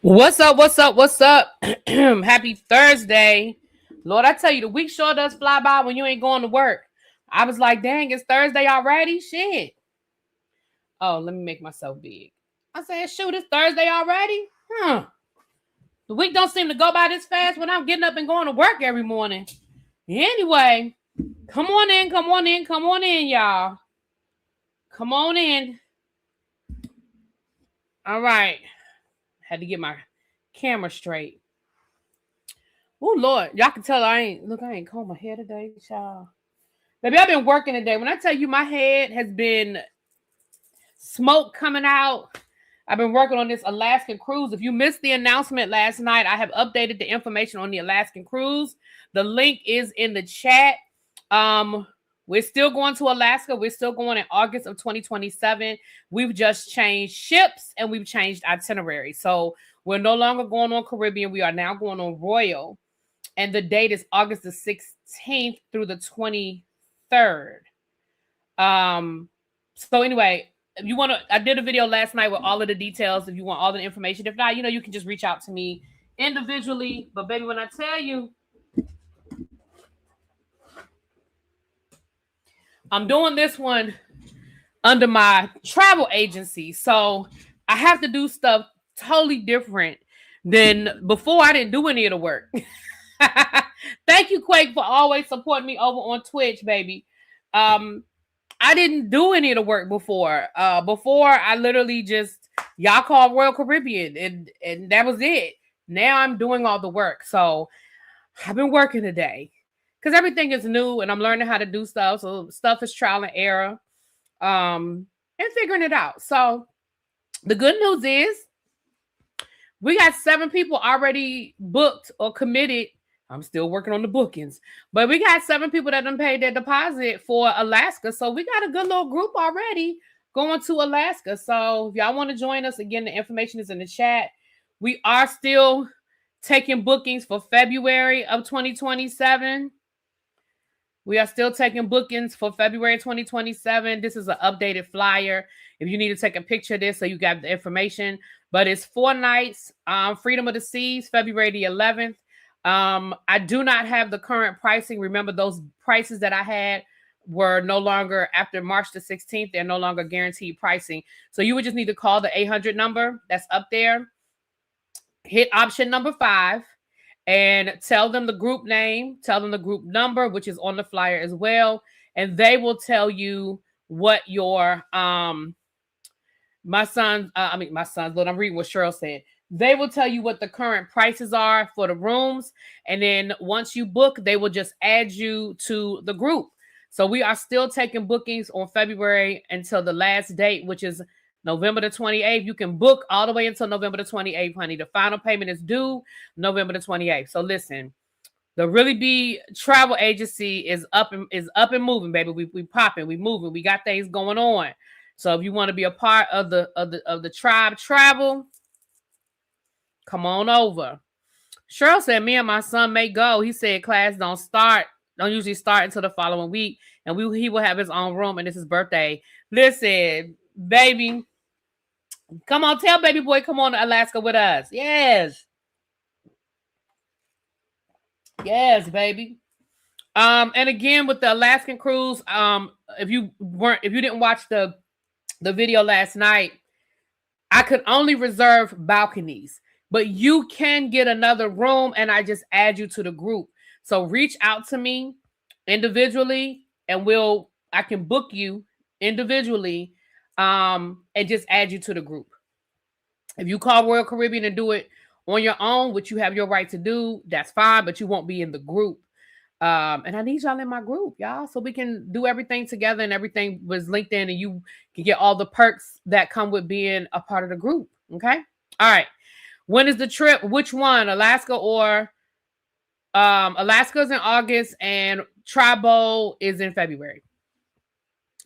What's up? What's up? What's up? Happy Thursday. Lord, I tell you, the week sure does fly by when you ain't going to work. I was like, dang, it's Thursday already? Shit. Oh, let me make myself big. I said, shoot, it's Thursday already? The week don't seem to go by this fast when I'm getting up and going to work every morning. Anyway, come on in, come on in, come on in, y'all. Come on in. All right. Had to get my camera straight. Oh Lord, y'all can tell I ain't combed my hair today, y'all. Baby, I've been working today. When I tell you my head has been smoke coming out, I've been working on this Alaskan cruise. If you missed the announcement last night, I have updated the information on the Alaskan cruise. The link is in the chat. We're still going to Alaska. We're still going in August of 2027. We've just changed ships and we've changed itinerary. So we're no longer going on Caribbean. We are now going on Royal. And the date is August the 16th through the 23rd. So anyway, if you want to, I did a video last night with all of the details. If you want all the information, if not, you can just reach out to me individually. But baby, when I tell you, I'm doing this one under my travel agency. So I have to do stuff totally different than before. I didn't do any of the work. Thank you, Quake, for always supporting me over on Twitch, baby. I didn't do any of the work before. Before I literally just y'all called Royal Caribbean and that was it. Now I'm doing all the work. So I've been working today because everything is new and I'm learning how to do stuff. So stuff is trial and error. And figuring it out. So the good news is we got 7 people already booked or committed. I'm still working on the bookings, but we got 7 people that done paid their deposit for Alaska. So we got a good little group already going to Alaska. So if y'all want to join us, again, the information is in the chat. We are still taking bookings for February of 2027. We are still taking bookings for February 2027. This is an updated flyer. If you need to take a picture of this so you got the information, but it's 4 nights, Freedom of the Seas, February the 11th. I do not have the current pricing. Remember, those prices that I had were no longer after March the 16th. They're no longer guaranteed pricing. So you would just need to call the 800 number that's up there. Hit option number 5 and tell them the group name, tell them the group number, which is on the flyer as well. And they will tell you what your, my son's, Lord, I'm reading what Cheryl said. They will tell you what the current prices are for the rooms. And then once you book, they will just add you to the group. So we are still taking bookings on February until the last date, which is November the 28th. You can book all the way until November the 28th, honey. The final payment is due November the 28th. So listen, the Really Be Travel Agency is up and moving, baby. We popping, we moving, we got things going on. So if you want to be a part of the tribe travel, come on over. Cheryl said, me and my son may go. He said class don't usually start until the following week. And he will have his own room and it's his birthday. Listen, baby. Come on, tell baby boy, come on to Alaska with us. Yes. Yes, baby. And again, with the Alaskan cruise, if you didn't watch the video last night, I could only reserve balconies. But you can get another room and I just add you to the group. So reach out to me individually and I can book you individually and just add you to the group. If you call Royal Caribbean and do it on your own, which you have your right to do, that's fine, but you won't be in the group. And I need y'all in my group, y'all, so we can do everything together and everything was linked in and you can get all the perks that come with being a part of the group. Okay. All right. When is the trip? Which one? Alaska or Alaska's in August and Tribal is in February.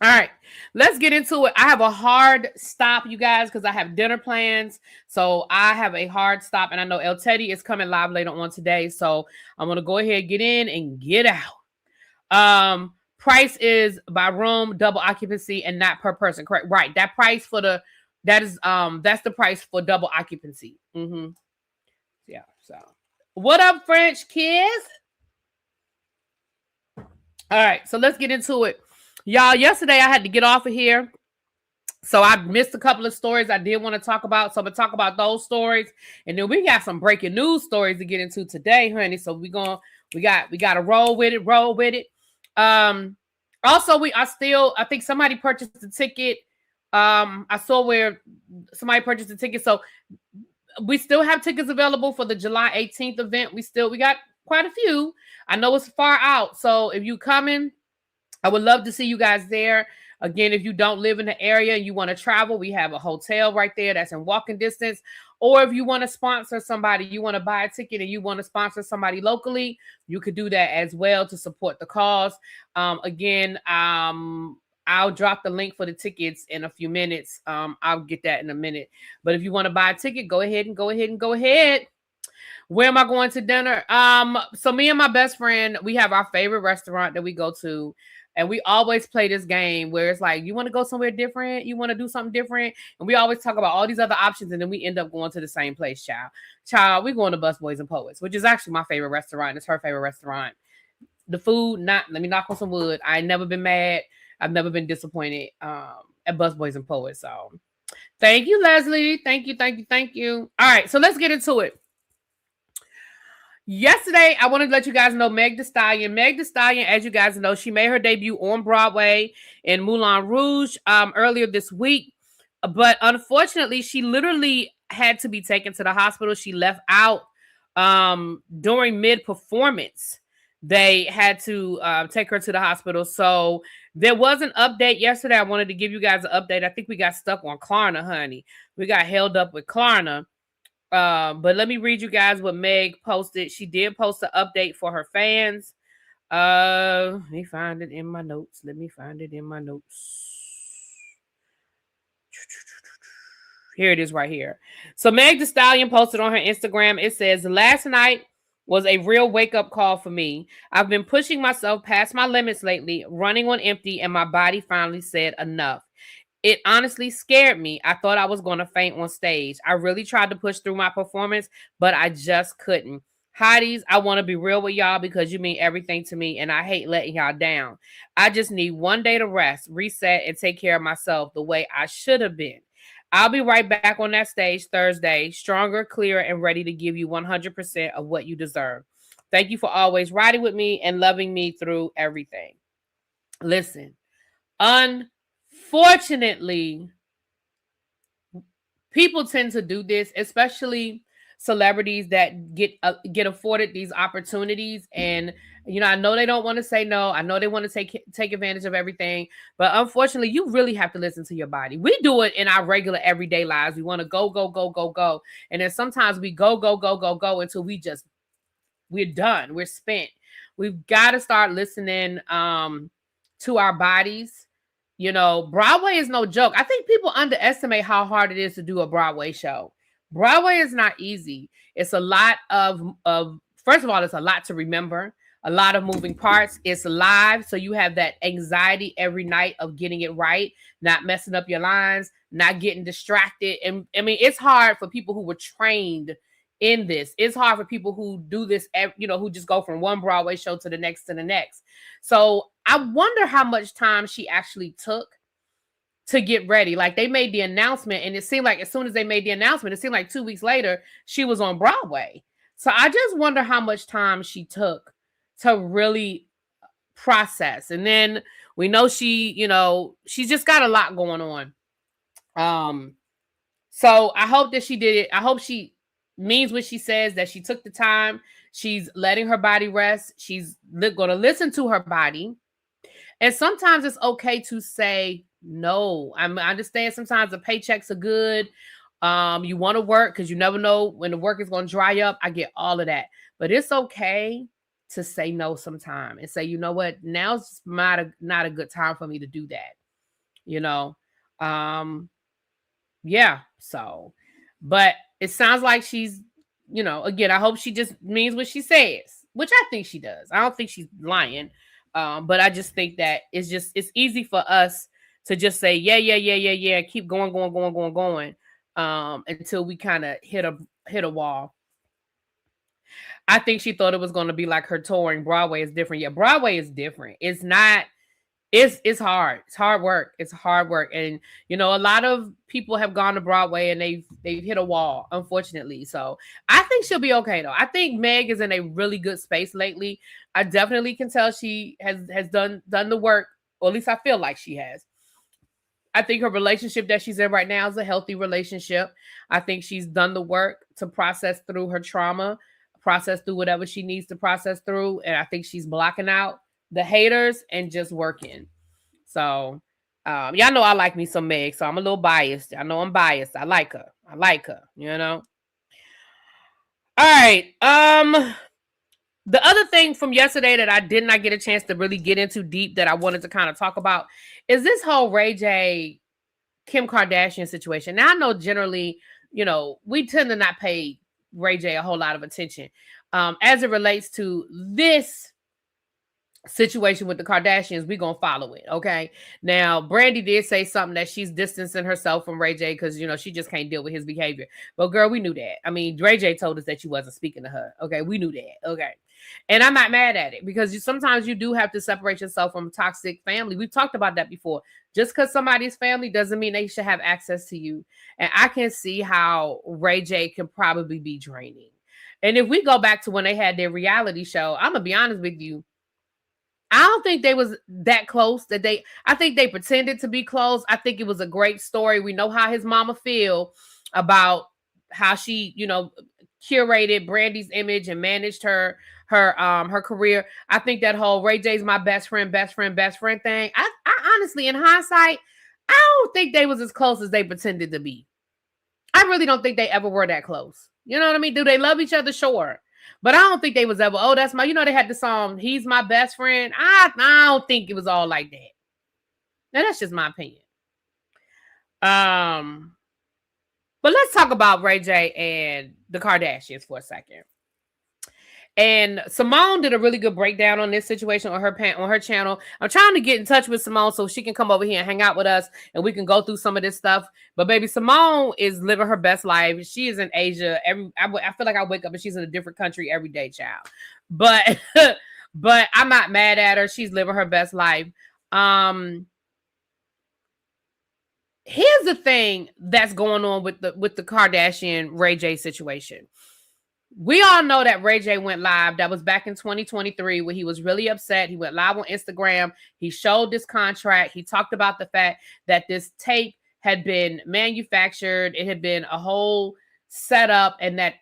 All right, let's get into it. I have a hard stop, you guys, because I have dinner plans. So I have a hard stop, and I know El Teddy is coming live later on today. So I'm going to go ahead, get in, and get out. Price is by room, double occupancy, and not per person. Correct? Right. That price for that's the price for double occupancy. Yeah. So, what up, French kids? All right. So let's get into it, y'all. Yesterday I had to get off of here. So I missed a couple of stories I did want to talk about. So I'm gonna talk about those stories, and then we got some breaking news stories to get into today, honey. So we got to roll with it, roll with it. Also I think somebody purchased a ticket. I saw where somebody purchased a ticket. So we still have tickets available for the July 18th event. We got quite a few. I know it's far out. So if you coming, I would love to see you guys there. Again, if you don't live in the area and you want to travel, we have a hotel right there that's in walking distance. Or if you want to sponsor somebody, you want to buy a ticket and you want to sponsor somebody locally, you could do that as well to support the cause. I'll drop the link for the tickets in a few minutes. I'll get that in a minute. But if you want to buy a ticket, go ahead. Where am I going to dinner? So me and my best friend, we have our favorite restaurant that we go to. And we always play this game where it's like, you want to go somewhere different? You want to do something different? And we always talk about all these other options. And then we end up going to the same place, child. We're going to Bus Boys and Poets, which is actually my favorite restaurant. It's her favorite restaurant. The food, let me knock on some wood. I ain't never been mad. I've never been disappointed at Bus Boys and Poets. So thank you, Leslie. Thank you. All right, so let's get into it. Yesterday, I wanted to let you guys know Meg Thee Stallion. Meg Thee Stallion, as you guys know, she made her debut on Broadway in Moulin Rouge earlier this week. But unfortunately, she literally had to be taken to the hospital. She left out during mid-performance. They had to take her to the hospital. So there was an update yesterday. I wanted to give you guys an update. I think we got stuck on Klarna, honey. We got held up with Klarna. But let me read you guys what Meg posted. She did post an update for her fans. Let me find it in my notes. Here it is right here. So Meg Thee Stallion posted on her Instagram. It says, last night was a real wake-up call for me. I've been pushing myself past my limits lately, running on empty, and my body finally said enough. It honestly scared me. I thought I was going to faint on stage. I really tried to push through my performance, but I just couldn't. Hotties, I want to be real with y'all because you mean everything to me, and I hate letting y'all down. I just need one day to rest, reset, and take care of myself the way I should have been. I'll be right back on that stage Thursday, stronger, clearer, and ready to give you 100% of what you deserve. Thank you for always riding with me and loving me through everything. Listen, unfortunately, people tend to do this, especially celebrities that get afforded these opportunities. And I know they don't want to say no. I know they want to take advantage of everything, but unfortunately, you really have to listen to your body. We do it in our regular everyday lives. We want to go, and then sometimes we go until we're done. We're spent. We've got to start listening to our bodies. Broadway is no joke. I think people underestimate how hard it is to do a Broadway show. Broadway is not easy. It's a lot of first of all, it's a lot to remember, a lot of moving parts. It's live, so you have that anxiety every night of getting it right, not messing up your lines, not getting distracted. And I mean, it's hard for people who were trained in this. It's hard for people who do this, who just go from one Broadway show to the next. So I wonder how much time she actually took to get ready. Like, they made the announcement, and it seemed like as soon as they made the announcement, it seemed like 2 weeks later she was on Broadway. So I just wonder how much time she took to really process. And then we know she's just got a lot going on. So I hope that she did it. I hope she means what she says, that she took the time. She's letting her body rest. She's going to listen to her body. And sometimes it's okay to say no. I understand sometimes the paychecks are good. You want to work because you never know when the work is going to dry up. I get all of that. But it's okay to say no sometime and say, you know what, now's not a good time for me to do that. Yeah. So, but it sounds like she's, again, I hope she just means what she says, which I think she does. I don't think she's lying. But I just think that it's easy for us to just say, yeah, keep going, until we kind of hit a wall. I think she thought it was going to be like her touring. Broadway is different. Yeah, Broadway is different. It's not. It's hard. It's hard work. It's hard work, and a lot of people have gone to Broadway and they've hit a wall, unfortunately. So I think she'll be okay though. I think Meg is in a really good space lately. I definitely can tell she has done the work, or at least I feel like she has. I think her relationship that she's in right now is a healthy relationship. I think she's done the work to process through her trauma, process through whatever she needs to process through. And I think she's blocking out the haters and just working. So, y'all know I like me some Meg, so I'm a little biased. I know I'm biased. I like her. All right. The other thing from yesterday that I did not get a chance to really get into deep that I wanted to kind of talk about is this whole Ray J, Kim Kardashian situation. Now I know generally, we tend to not pay Ray J a whole lot of attention as it relates to this situation with the Kardashians. We're gonna follow it. Okay. Now Brandy did say something that she's distancing herself from Ray J because she just can't deal with his behavior. But girl, we knew that. I mean, Ray J told us that you wasn't speaking to her. Okay, we knew that. Okay. And I'm not mad at it because sometimes you do have to separate yourself from toxic family. We've talked about that before. Just because somebody's family doesn't mean they should have access to you. And I can see how Ray J can probably be draining. And if we go back to when they had their reality show, I'm gonna be honest with you, I don't think they was that close. I think they pretended to be close. I think it was a great story. We know how his mama feel about how she, curated Brandy's image and managed her career. I think that whole Ray J's my best friend thing. I honestly, in hindsight, I don't think they was as close as they pretended to be. I really don't think they ever were that close. You know what I mean? Do they love each other? Sure. But I don't think they was ever, that's my, they had the song, He's My Best Friend. I don't think it was all like that. Now, that's just my opinion. But let's talk about Ray J and the Kardashians for a second. And Simone did a really good breakdown on this situation on her channel. I'm trying to get in touch with Simone so she can come over here and hang out with us and we can go through some of this stuff. But baby, Simone is living her best life. She is in Asia. I feel like I wake up and she's in a different country every day, child. But but I'm not mad at her. She's living her best life. Here's the thing that's going on with the Kardashian Ray J situation. We all know that Ray J went live. That was back in 2023 where he was really upset. He went live on Instagram. He showed this contract. He talked about the fact that this tape had been manufactured. It had been a whole setup, and that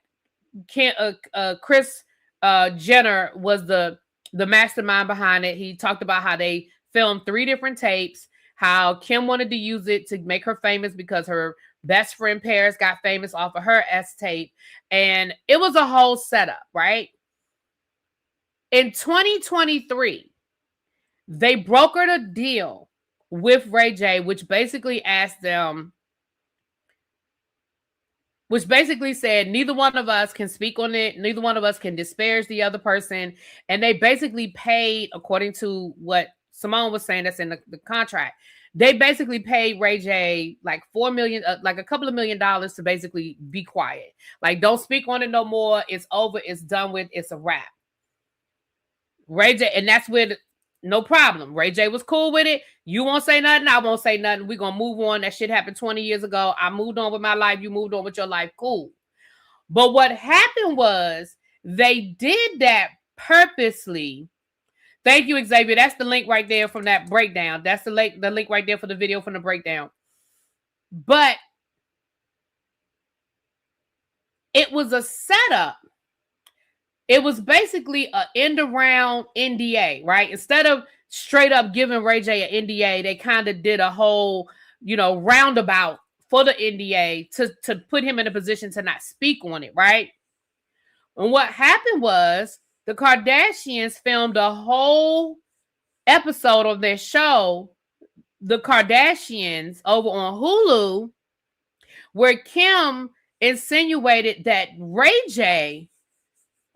Kris Jenner was the mastermind behind it. He talked about how they filmed 3 different tapes, how Kim wanted to use it to make her famous because her best friend Paris got famous off of her tape. And it was a whole setup, right? In 2023, they brokered a deal with Ray J, which basically said neither one of us can speak on it. Neither one of us can disparage the other person. And they basically paid, according to what Simone was saying, that's in the contract, they basically paid Ray J like $4 million, like a couple of $1 million to basically be quiet. Like, don't speak on it no more. It's over. It's done with. It's a wrap. Ray J, and that's with no problem. Ray J was cool with it. You won't say nothing. I won't say nothing. We're going to move on. That shit happened 20 years ago. I moved on with my life. You moved on with your life. Cool. But what happened was they did that purposely. Thank you, Xavier. That's the link right there from that breakdown. That's the link right there for the video from the breakdown. But it was a setup. It was basically an end around NDA, right? Instead of straight up giving Ray J an NDA, they kind of did a whole, roundabout for the NDA to put him in a position to not speak on it, right? And what happened was the Kardashians filmed a whole episode of their show, The Kardashians, over on Hulu, where Kim insinuated that Ray J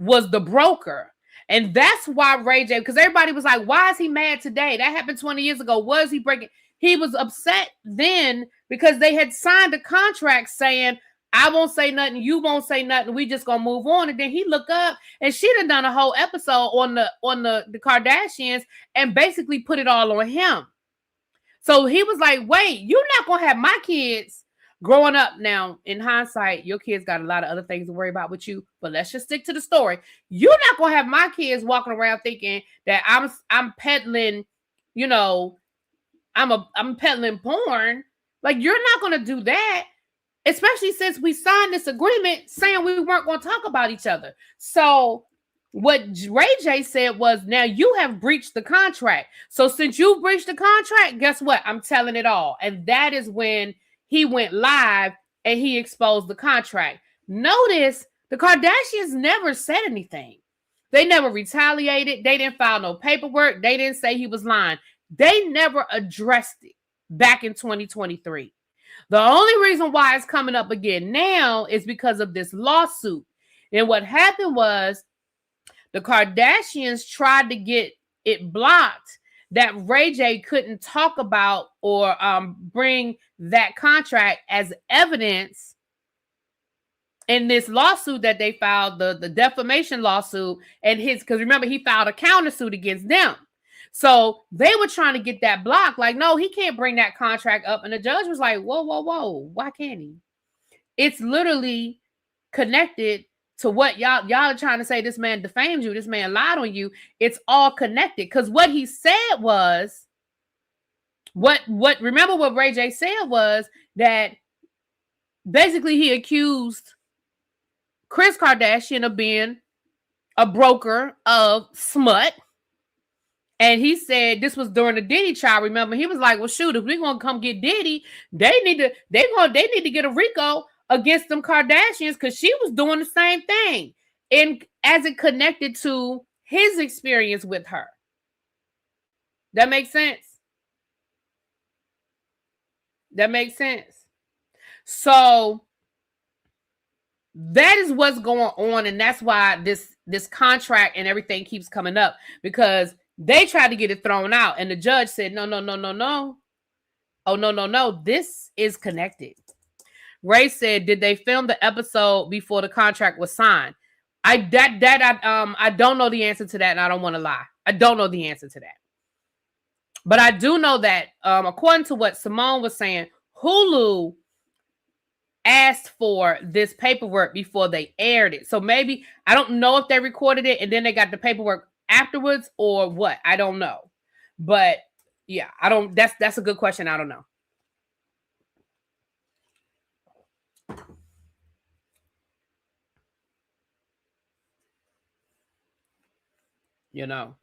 was the broker. And that's why Ray J, because everybody was like, why is he mad today? That happened 20 years ago. Was he breaking? He was upset then because they had signed a contract saying, I won't say nothing. You won't say nothing. We just gonna move on. And then he look up and she done a whole episode on the Kardashians and basically put it all on him. So he was like, wait, you're not gonna have my kids growing up. Now, in hindsight, your kids got a lot of other things to worry about with you, but let's just stick to the story. You're not gonna have my kids walking around thinking that I'm peddling, you know, I'm peddling porn. Like, you're not gonna do that. Especially since we signed this agreement saying we weren't going to talk about each other. So what Ray J said was, now you have breached the contract. So since you breached the contract, guess what? I'm telling it all. And that is when he went live and he exposed the contract. Notice the Kardashians never said anything. They never retaliated. They didn't file no paperwork. They didn't say he was lying. They never addressed it back in 2023. The only reason why it's coming up again now is because of this lawsuit. And what happened was the Kardashians tried to get it blocked that Ray J couldn't talk about or bring that contract as evidence in this lawsuit that they filed, the defamation lawsuit, and because remember, he filed a countersuit against them. So they were trying to get that blocked. Like, no, he can't bring that contract up. And the judge was like, whoa, whoa, whoa. Why can't he? It's literally connected to what y'all are trying to say. This man defamed you. This man lied on you. It's all connected. Because what he said was, remember what Ray J said was that basically he accused Kris Kardashian of being a broker of smut. And he said this was during the Diddy trial. Remember, he was like, "Well, shoot, if we're gonna come get Diddy, they need to get a RICO against them Kardashians because she was doing the same thing, and as it connected to his experience with her." That makes sense. That makes sense. So that is what's going on, and that's why this contract and everything keeps coming up, because they tried to get it thrown out, and the judge said, no. Oh, no. This is connected. Ray said, did they film the episode before the contract was signed? I don't know the answer to that, and I don't want to lie. I don't know the answer to that. But I do know that, according to what Simone was saying, Hulu asked for this paperwork before they aired it. So maybe, I don't know if they recorded it and then they got the paperwork afterwards or what. I don't know. But yeah, that's a good question. I don't know. You know.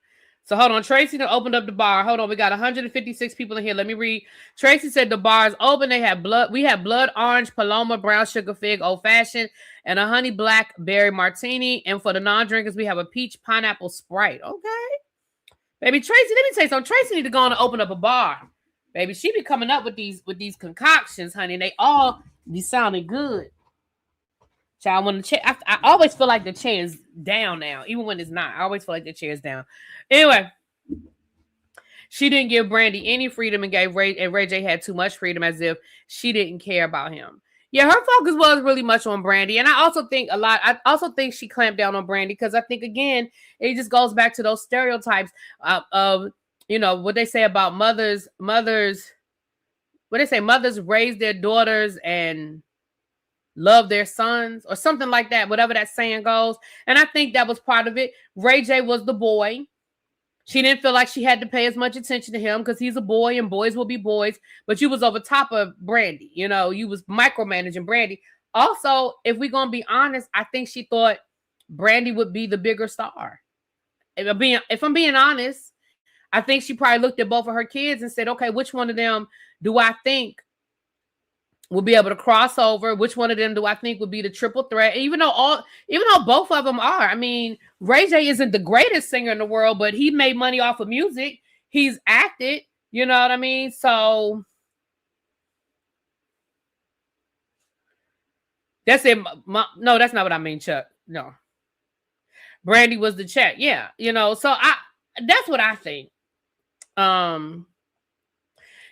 So hold on. Tracy opened up the bar. Hold on. We got 156 people in here. Let me read. Tracy said the bar is open. They have blood. We have blood orange, Paloma, brown sugar fig, old fashioned, and a honey blackberry martini. And for the non-drinkers, we have a peach pineapple Sprite. Okay. Baby Tracy, let me tell you something. Tracy need to go on and open up a bar. Baby, she be coming up with these concoctions, honey. And they all be sounding good. Child, when the chair, I always feel like the chair is down now, even when it's not. I always feel like the chair is down. Anyway, she didn't give Brandy any freedom and Ray J had too much freedom, as if she didn't care about him. Yeah, her focus was really much on Brandy, and I also think she clamped down on Brandy because I think, again, it just goes back to those stereotypes of what they say about mothers. What they say, mothers raise their daughters and love their sons, or something like that, whatever that saying goes. And I think that was part of it. Ray J was the boy. She didn't feel like she had to pay as much attention to him because he's a boy and boys will be boys. But you was over top of Brandy. You was micromanaging Brandy. Also, if we're going to be honest, I think she thought Brandy would be the bigger star. If I'm being honest, I think she probably looked at both of her kids and said, okay, which one of them do I think will be able to cross over? Which one of them do I think would be the triple threat? Even though both of them are. I mean, Ray J isn't the greatest singer in the world, but he made money off of music. He's acted, you know what I mean? So that's it. No, that's not what I mean, Chuck. No. Brandy was the check. Yeah, so that's what I think.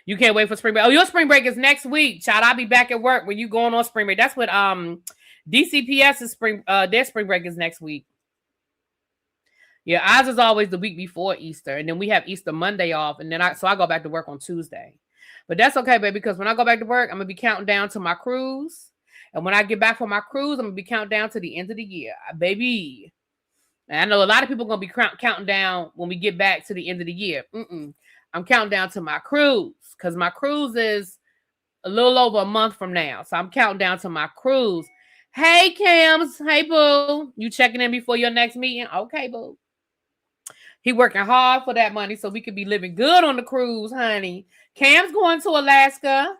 You can't wait for spring break. Oh, your spring break is next week, child. I'll be back at work when you going on spring break. That's what DCPS's their spring break is next week. Yeah, ours is always the week before Easter, and then we have Easter Monday off, and then I go back to work on Tuesday. But that's okay, baby, because when I go back to work, I'm gonna be counting down to my cruise, and when I get back from my cruise, I'm gonna be counting down to the end of the year, baby. And I know a lot of people are gonna be counting down when we get back to the end of the year. I'm counting down to my cruise because my cruise is a little over a month from now, so I'm counting down to my cruise. Hey, Cams. Hey, boo. You checking in before your next meeting? Okay, boo. He working hard for that money so we could be living good on the cruise, honey. Cam's going to Alaska.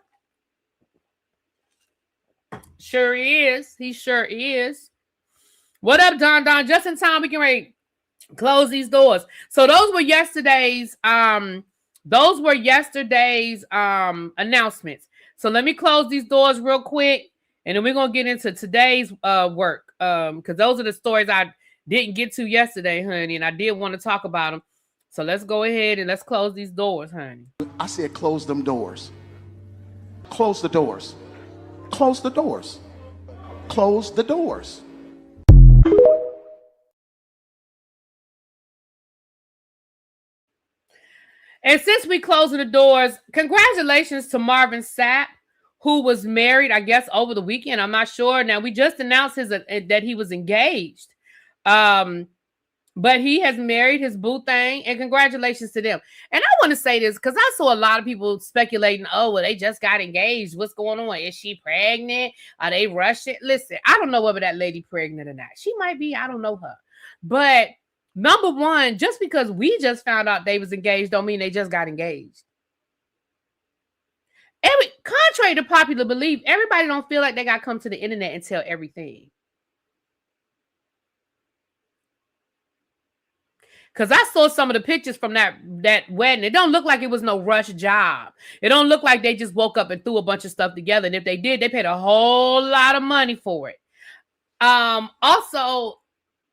Sure is. He sure is. What up, Don? Just in time, we can close these doors. So those were yesterday's announcements. So let me close these doors real quick, and then we're gonna get into today's work. Because those are the stories I didn't get to yesterday, honey, and I did want to talk about them. So let's go ahead and let's close these doors, honey. I said close them doors. Close the doors. Close the doors. Close the doors. And since we closing the doors, congratulations to Marvin Sapp, who was married, I guess, over the weekend. I'm not sure. Now, we just announced that he was engaged. But he has married his boo thing, and congratulations to them. And I want to say this because I saw a lot of people speculating, oh, well, they just got engaged. What's going on? Is she pregnant? Are they rushing? Listen, I don't know whether that lady pregnant or not. She might be. I don't know her. But number one, just because we just found out they was engaged don't mean they just got engaged. Contrary to popular belief, everybody don't feel like they got to come to the internet and tell everything. Because I saw some of the pictures from that wedding. It don't look like it was no rush job. It don't look like they just woke up and threw a bunch of stuff together. And if they did, they paid a whole lot of money for it. Also,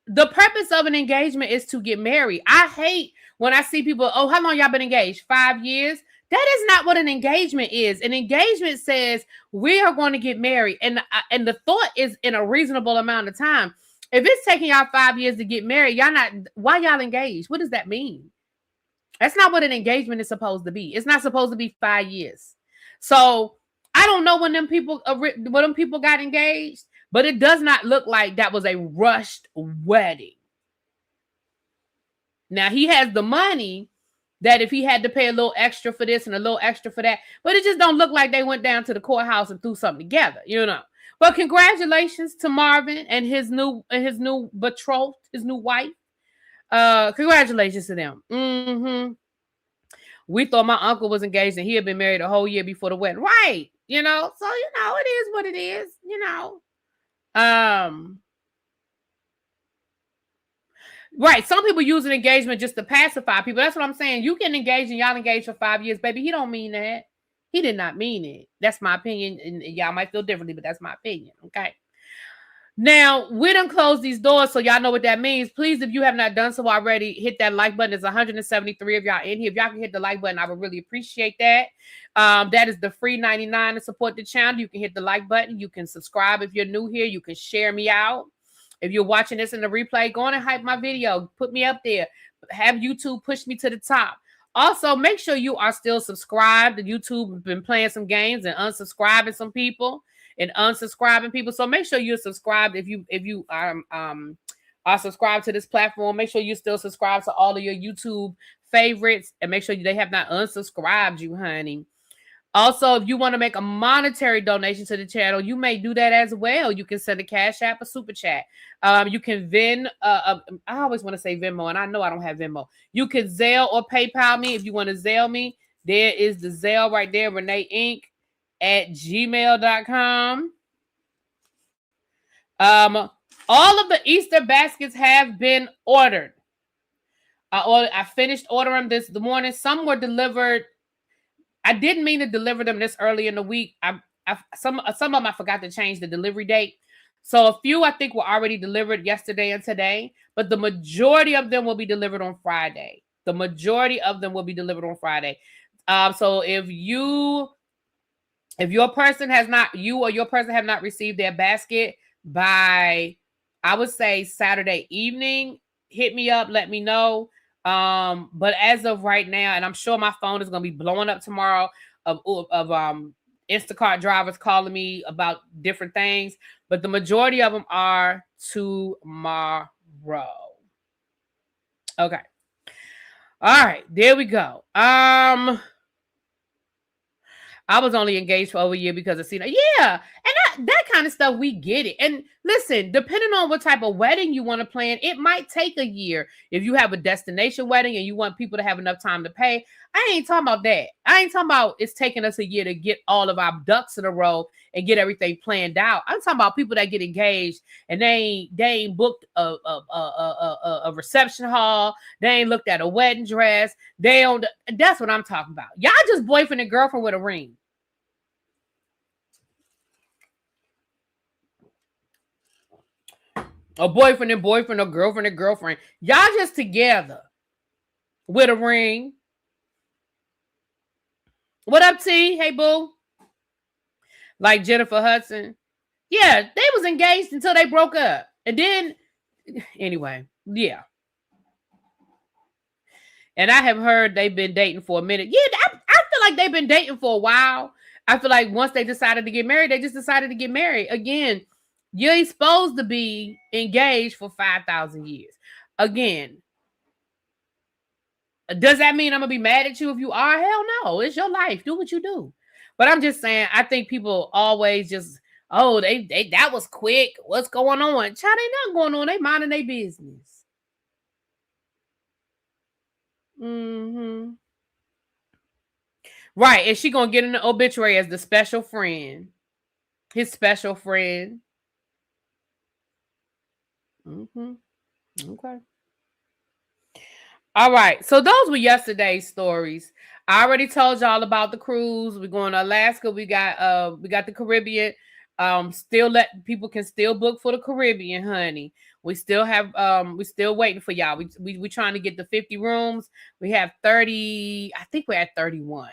the purpose of an engagement is to get married. I hate when I see people, oh, how long y'all been engaged? 5 years? That is not what an engagement is. An engagement says we are going to get married. And the thought is in a reasonable amount of time. If it's taking y'all 5 years to get married, why y'all engaged? What does that mean? That's not what an engagement is supposed to be. It's not supposed to be 5 years. So I don't know when them people got engaged, but it does not look like that was a rushed wedding. Now he has the money that if he had to pay a little extra for this and a little extra for that, but it just don't look like they went down to the courthouse and threw something together, you know. But congratulations to Marvin and his new betrothed, his new wife. Congratulations to them. We thought my uncle was engaged and he had been married a whole year before the wedding. Right. You know, so, you know, it is what it is, you know. Right. Some people use an engagement just to pacify people. That's what I'm saying. You can engage and y'all engaged for 5 years, baby. He don't mean that. He did not mean it. That's my opinion. And y'all might feel differently, but that's my opinion. Okay. Now, we done closed these doors, so y'all know what that means. Please, if you have not done so already, hit that like button. There's 173 of y'all in here. If y'all can hit the like button, I would really appreciate that. That is the free 99 to support the channel. You can hit the like button. You can subscribe if you're new here. You can share me out. If you're watching this in the replay, go on and hype my video. Put me up there. Have YouTube push me to the top. Also, make sure you are still subscribed. The YouTube has been playing some games and unsubscribing some people and unsubscribing people. So make sure you're subscribed. If you are subscribed to this platform, make sure you still subscribe to all of your YouTube favorites and make sure they have not unsubscribed you, honey. Also, if you want to make a monetary donation to the channel, you may do that as well. You can send a Cash App or Super Chat. You can I always want to say Venmo, and I know I don't have Venmo. You can Zelle or PayPal me if you want to Zelle me. There is the Zelle right there, ReneeInc@gmail.com. All of the Easter baskets have been ordered. I finished ordering this the morning. Some were delivered. I didn't mean to deliver them this early in the week. Some of them I forgot to change the delivery date. So a few I think were already delivered yesterday and today, but the majority of them will be delivered on Friday. So if your person has not, you or your person have not received their basket by, I would say Saturday evening, hit me up, let me know. But as of right now, and I'm sure my phone is gonna be blowing up tomorrow of Instacart drivers calling me about different things, but the majority of them are tomorrow. Okay. All right, there we go. I was only engaged for over a year because of Cena. Yeah, and that kind of stuff, we get it. And listen, depending on what type of wedding you want to plan, it might take a year. If you have a destination wedding and you want people to have enough time to pay, I ain't talking about that. I ain't talking about it's taking us a year to get all of our ducks in a row and get everything planned out. I'm talking about people that get engaged and they ain't booked a reception hall. They ain't looked at a wedding dress. They don't. That's what I'm talking about. Y'all just boyfriend and girlfriend with a ring. A boyfriend and boyfriend, or girlfriend and girlfriend. Y'all just together with a ring. What up, T? Hey, boo. Like Jennifer Hudson. Yeah, they was engaged until they broke up. And then, anyway, yeah. And I have heard they've been dating for a minute. Yeah, I feel like they've been dating for a while. I feel like once they decided to get married, they just decided to get married. Again, you ain't supposed to be engaged for 5,000 years. Again, does that mean I'm going to be mad at you if you are? Hell no. It's your life. Do what you do. But I'm just saying, I think people always just, oh, they that was quick. What's going on? Child, ain't nothing going on. They minding their business. Mm-hmm. Right. And she going to get in the obituary as the special friend. His special friend. Mm-hmm. Okay. All right. So those were yesterday's stories. I already told y'all about the cruise. We're going to Alaska. We got the Caribbean. Still people can still book for the Caribbean, honey. We still have we still waiting for y'all. We trying to get the 50 rooms. We have 30. I think we're at 31.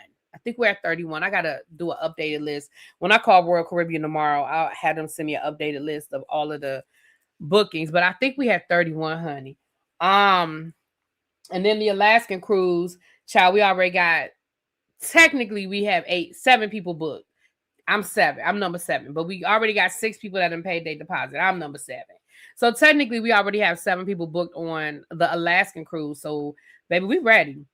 I gotta do an updated list. When I call Royal Caribbean tomorrow, I'll have them send me an updated list of all of the bookings. But I think we have 31, honey. And then the Alaskan cruise, child, we already got, technically we have 7 people booked. I'm 7. I'm number 7. But we already got 6 people that have paid their deposit. I'm number 7. So technically we already have 7 people booked on the Alaskan cruise. So baby, we ready.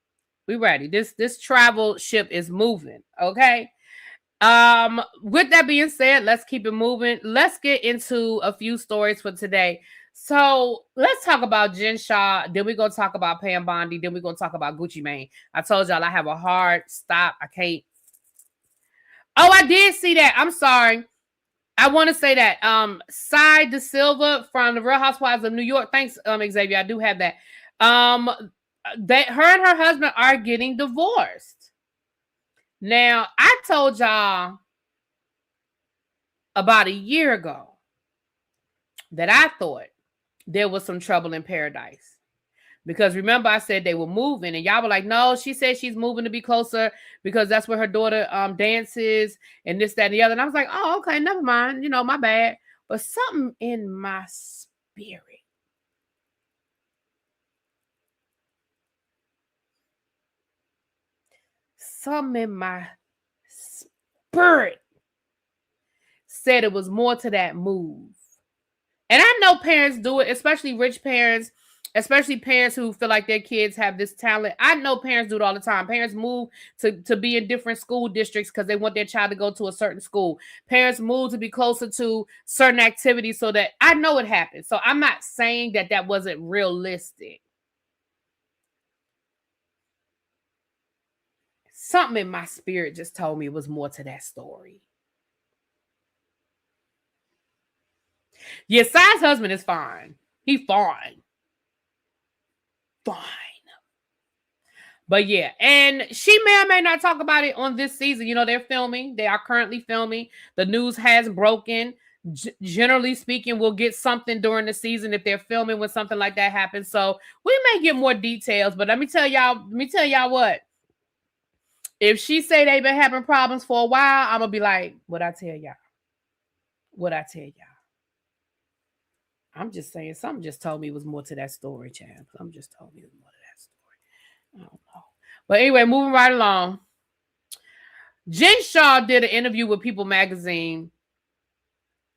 We ready. This travel ship is moving. Okay. With that being said, let's keep it moving. Let's get into a few stories for today. So let's talk about Jen Shah. Then we're going to talk about Pam Bondi. Then we're going to talk about Gucci Mane. I told y'all I have a hard stop. I can't. Oh, I did see that. I'm sorry. I want to say that. Cy De Silva from the Real Housewives of New York. Thanks, Xavier. I do have that. Her and her husband are getting divorced. Now, I told y'all about a year ago that I thought there was some trouble in paradise. Because remember, I said they were moving, and y'all were like, no, she said she's moving to be closer because that's where her daughter dances and this, that, and the other. And I was like, oh, okay, never mind. You know, my bad. But something in my spirit. Something in my spirit said it was more to that move. And I know parents do it, especially rich parents, especially parents who feel like their kids have this talent. I know parents do it all the time. Parents move to be in different school districts because they want their child to go to a certain school. Parents move to be closer to certain activities so that I know it happens. So I'm not saying that wasn't realistic. Something in my spirit just told me it was more to that story. Yeah, Cy's husband is fine. He's fine. Fine. But yeah, and she may or may not talk about it on this season. You know, they're filming. They are currently filming. The news has broken. Generally speaking, we'll get something during the season if they're filming when something like that happens. So we may get more details. But let me tell y'all what. If she say they been having problems for a while, I'm gonna be like, what I tell y'all? What I tell y'all? I'm just saying, something just told me it was more to that story, champ. Something just told me it was more to that story. I don't know. But anyway, moving right along. Jen Shah did an interview with People Magazine.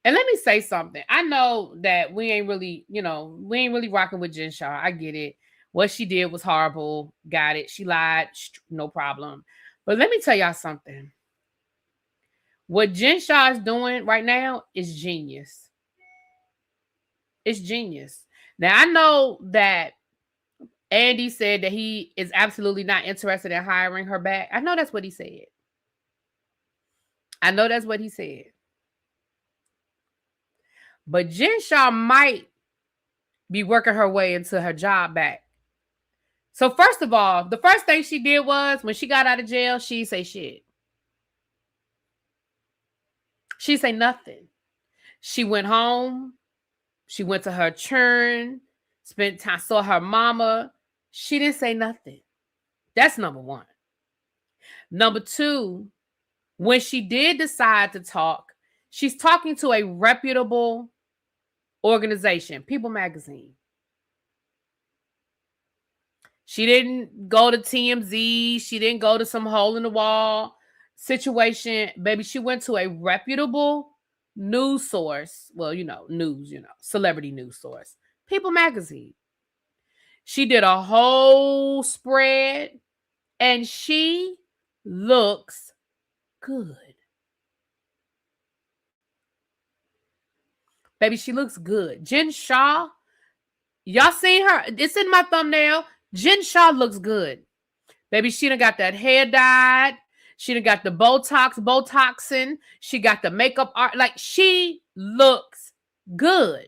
And let me say something. I know that we ain't really rocking with Jen Shah. I get it. What she did was horrible. Got it. She lied. No problem. But let me tell y'all something. What Jen Shah is doing right now is genius. It's genius. Now, I know that Andy said that he is absolutely not interested in hiring her back. I know that's what he said. But Jen Shah might be working her way into her job back. So first of all, the first thing she did was when she got out of jail, she say shit. She say nothing. She went home. She went to her churn, spent time, saw her mama. She didn't say nothing. That's number one. Number two, when she did decide to talk, she's talking to a reputable organization, People Magazine. She didn't go to TMZ. She didn't go to some hole in the wall situation. Baby, she went to a reputable news source. Well, news, celebrity news source. People Magazine. She did a whole spread and she looks good. Baby, she looks good. Jen Shah, y'all seen her? It's in my thumbnail. Jen Shah looks good. Baby, she done got that hair dyed. She done got the Botoxing. She got the makeup art. Like, she looks good.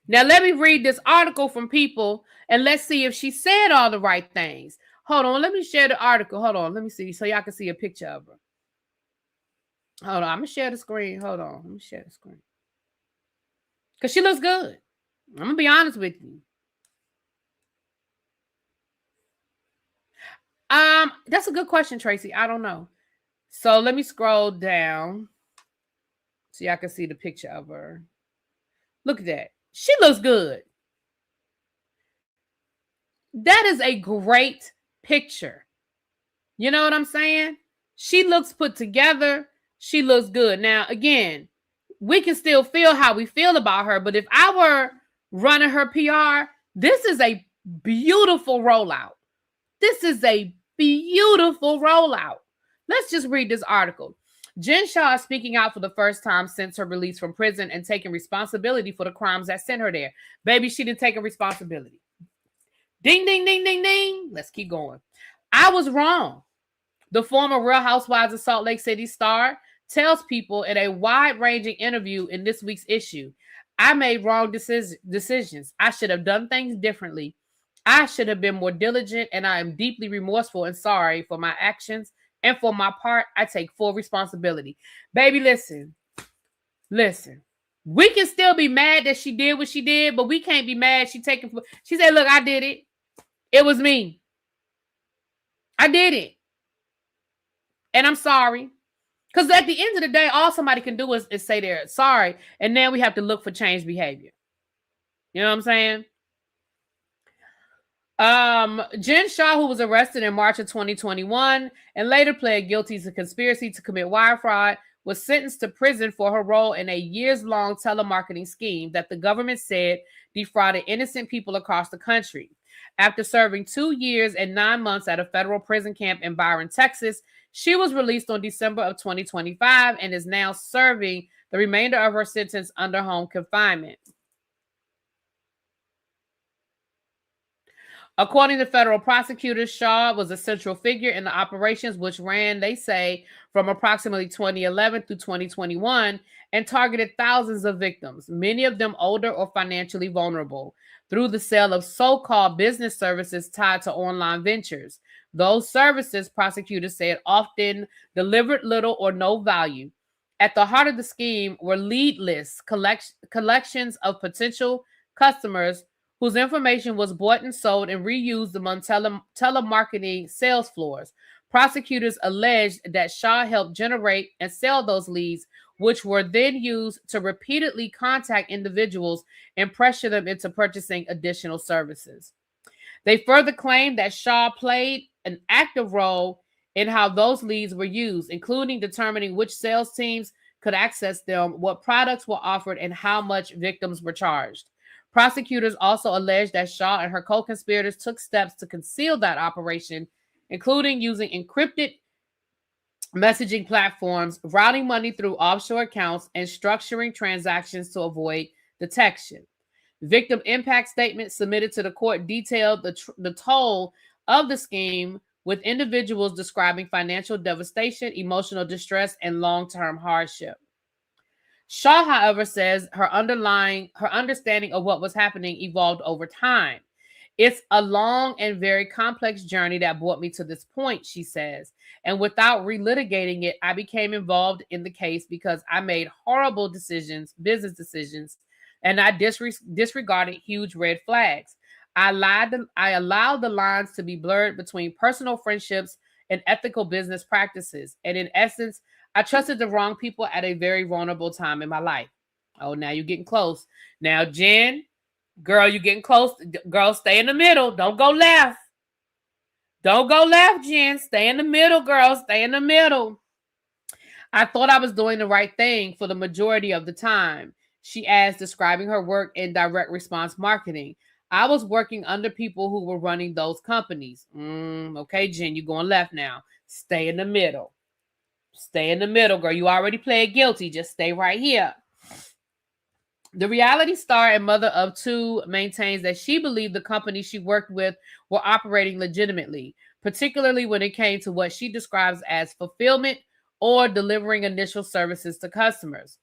Now, let me read this article from People, and let's see if she said all the right things. Hold on. Let me share the article. Hold on. Let me see so y'all can see a picture of her. Hold on. I'm going to share the screen. Hold on. Let me share the screen. Because she looks good. I'm going to be honest with you. That's a good question, Tracy. I don't know. So let me scroll down so y'all can see the picture of her. Look at that. She looks good. That is a great picture. You know what I'm saying? She looks put together. She looks good. Now, again, we can still feel how we feel about her, but if I were running her PR, this is a beautiful rollout. This is a beautiful rollout. Let's just read this article. Jen Shah is speaking out for the first time since her release from prison and taking responsibility for the crimes that sent her there. Baby, she didn't take a responsibility. Ding, ding, ding, ding, ding. Let's keep going. I was wrong. The former Real Housewives of Salt Lake City star tells People in a wide-ranging interview in this week's issue, I made wrong decisions. I should have done things differently. I should have been more diligent, and I am deeply remorseful and sorry for my actions. And for my part, I take full responsibility. Baby, listen. We can still be mad that she did what she did, but we can't be mad she said, look, I did it. It was me. I did it. And I'm sorry. Because at the end of the day, all somebody can do is say they're sorry. And now we have to look for changed behavior. You know what I'm saying? Jen Shah, who was arrested in March of 2021 and later pled guilty to conspiracy to commit wire fraud, was sentenced to prison for her role in a years-long telemarketing scheme that the government said defrauded innocent people across the country. After serving 2 years and 9 months at a federal prison camp in Byron, Texas, she was released on December of 2025 and is now serving the remainder of her sentence under home confinement. According to federal prosecutors, Shah was a central figure in the operations, which ran, they say, from approximately 2011 through 2021 and targeted thousands of victims, many of them older or financially vulnerable, through the sale of so-called business services tied to online ventures. Those services, prosecutors said, often delivered little or no value. At the heart of the scheme were lead lists, collections of potential customers whose information was bought and sold and reused among telemarketing sales floors. Prosecutors alleged that Shah helped generate and sell those leads, which were then used to repeatedly contact individuals and pressure them into purchasing additional services. They further claimed that Shah played an active role in how those leads were used, including determining which sales teams could access them, what products were offered, and how much victims were charged. Prosecutors also alleged that Shah and her co-conspirators took steps to conceal that operation, including using encrypted messaging platforms, routing money through offshore accounts, and structuring transactions to avoid detection. Victim impact statements submitted to the court detailed the toll of the scheme, with individuals describing financial devastation, emotional distress, and long-term hardship. Shaw, however, says her understanding of what was happening evolved over time. It's a long and very complex journey that brought me to this point, she says. And without relitigating it, I became involved in the case because I made horrible decisions, business decisions, and I disregarded huge red flags. I allowed the lines to be blurred between personal friendships and ethical business practices. And in essence, I trusted the wrong people at a very vulnerable time in my life. Oh, now you're getting close. Now, Jen, girl, you're getting close. Girl, stay in the middle. Don't go left. Don't go left, Jen. Stay in the middle, girl. Stay in the middle. I thought I was doing the right thing for the majority of the time, she adds, describing her work in direct response marketing. I was working under people who were running those companies. Okay, Jen, you're going left now. Stay in the middle. Stay in the middle, girl. You already played guilty. Just stay right here. The reality star and mother of two maintains that she believed the companies she worked with were operating legitimately, particularly when it came to what she describes as fulfillment or delivering initial services to customers.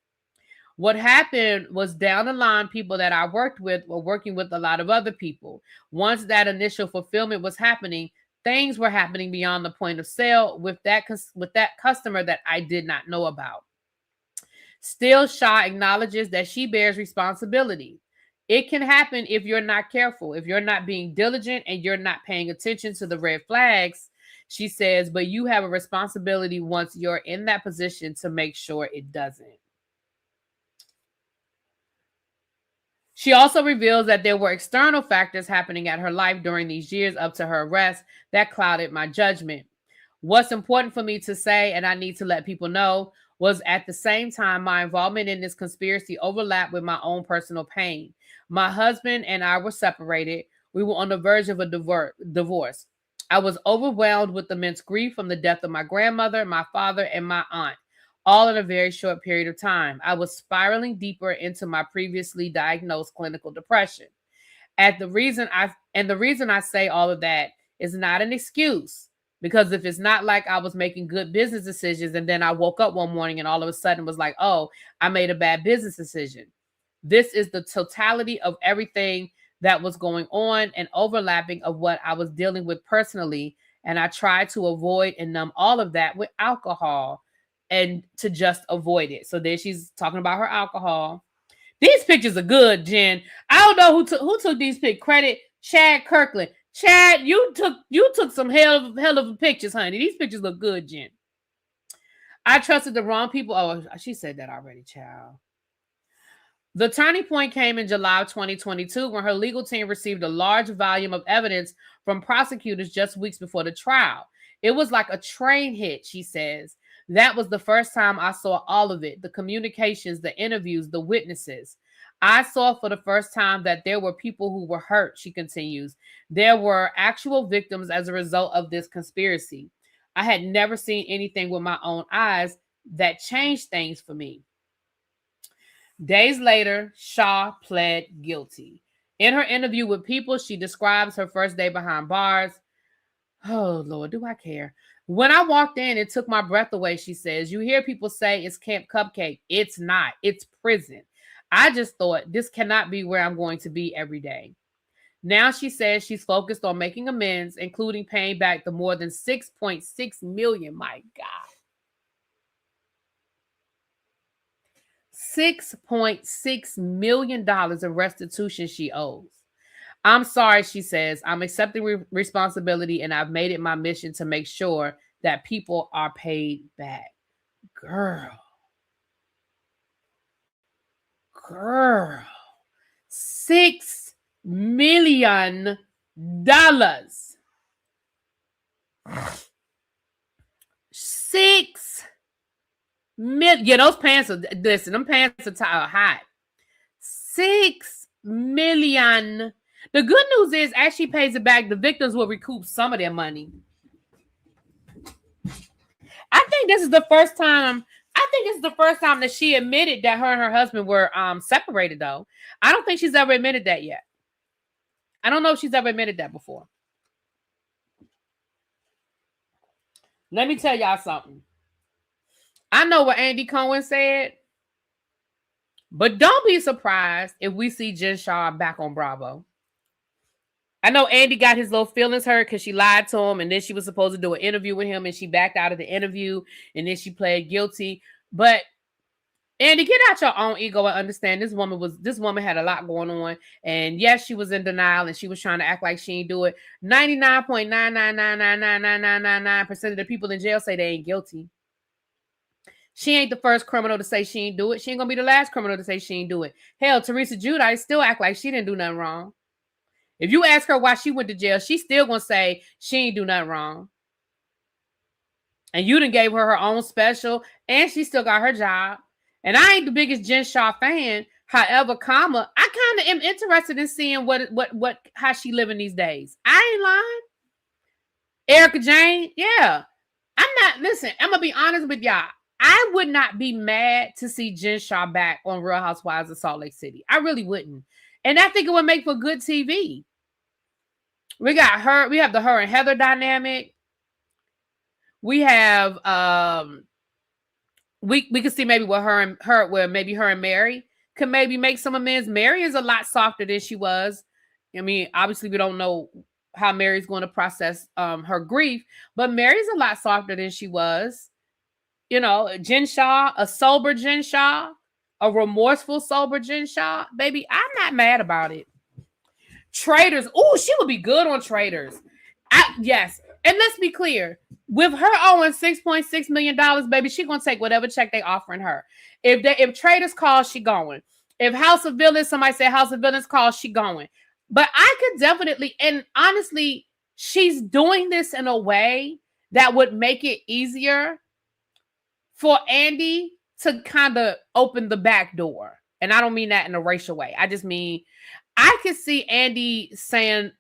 What happened was down the line, people that I worked with were working with a lot of other people. Once that initial fulfillment was happening, things were happening beyond the point of sale with that customer that I did not know about. Still, Shah acknowledges that she bears responsibility. It can happen if you're not careful, if you're not being diligent and you're not paying attention to the red flags, she says, but you have a responsibility once you're in that position to make sure it doesn't. She also reveals that there were external factors happening at her life during these years up to her arrest that clouded my judgment. What's important for me to say, and I need to let people know, was at the same time, my involvement in this conspiracy overlapped with my own personal pain. My husband and I were separated. We were on the verge of a divorce. I was overwhelmed with immense grief from the death of my grandmother, my father, and my aunt, all in a very short period of time. I was spiraling deeper into my previously diagnosed clinical depression. The reason I say all of that is not an excuse. Because if it's not like I was making good business decisions and then I woke up one morning and all of a sudden was like, oh, I made a bad business decision. This is the totality of everything that was going on and overlapping of what I was dealing with personally. And I tried to avoid and numb all of that with alcohol and to just avoid it. So then she's talking about her alcohol. These pictures are good, Jen. I don't know who took these pictures. Credit Chad Kirkland. Chad, you took some hell of pictures, honey. These pictures look good, Jen. I trusted the wrong people. Oh, she said that already, child. The turning point came in July of 2022 when her legal team received a large volume of evidence from prosecutors just weeks before the trial. It was like a train hit, she says. That was the first time I saw all of it, the communications, the interviews, the witnesses. I saw for the first time that there were people who were hurt, she continues. There were actual victims as a result of this conspiracy. I had never seen anything with my own eyes that changed things for me. Days later, Shah pled guilty. In her interview with People, she describes her first day behind bars. Oh, Lord, do I care? When I walked in, it took my breath away, she says. You hear people say it's Camp Cupcake. It's not. It's prison. I just thought this cannot be where I'm going to be every day. Now she says she's focused on making amends, including paying back the more than $6.6 million. My God. $6.6 million in restitution she owes. I'm sorry, she says. I'm accepting responsibility and I've made it my mission to make sure that people are paid back. Girl. Girl. $6 million. $6 million. Yeah, those pants are, listen, them pants are hot. $6 million. The good news is, as she pays it back, the victims will recoup some of their money. I think this is the first time. I think this is the first time that she admitted that her and her husband were separated, though. I don't think she's ever admitted that yet. I don't know if she's ever admitted that before. Let me tell y'all something. I know what Andy Cohen said, but don't be surprised if we see Jen Shah back on Bravo. I know Andy got his little feelings hurt because she lied to him, and then she was supposed to do an interview with him, and she backed out of the interview, and then she pled guilty. But Andy, get out your own ego and understand this woman had a lot going on. And yes, she was in denial and she was trying to act like she ain't do it. 99.9999999% of the people in jail say they ain't guilty. She ain't the first criminal to say she ain't do it. She ain't gonna be the last criminal to say she ain't do it. Hell, Teresa Giudice still act like she didn't do nothing wrong. If you ask her why she went to jail, she's still gonna say she ain't do nothing wrong. And you done gave her own special, and she still got her job. And I ain't the biggest Jen Shah fan. However, I kind of am interested in seeing how she living these days. I ain't lying. Erica Jane, yeah. Listen, I'm gonna be honest with y'all. I would not be mad to see Jen Shah back on Real Housewives of Salt Lake City. I really wouldn't. And I think it would make for good TV. We got her, we have the her and Heather dynamic. We have we could see maybe maybe her and Mary could maybe make some amends. Mary is a lot softer than she was. I mean, obviously we don't know how Mary's going to process her grief, but Mary's a lot softer than she was. You know, Jen Shah, a sober Jen Shah, a remorseful sober Jen Shah, baby, I'm not mad about it. Traitors, oh, she would be good on Traitors. Yes, and let's be clear. With her owing $6.6 million, baby, she gonna take whatever check they offering her. If Traitors call, she going. If House of Villains, somebody said House of Villains call, she going. But I could definitely, and honestly, she's doing this in a way that would make it easier for Andy to kind of open the back door. And I don't mean that in a racial way. I just mean, I could see Andy saying,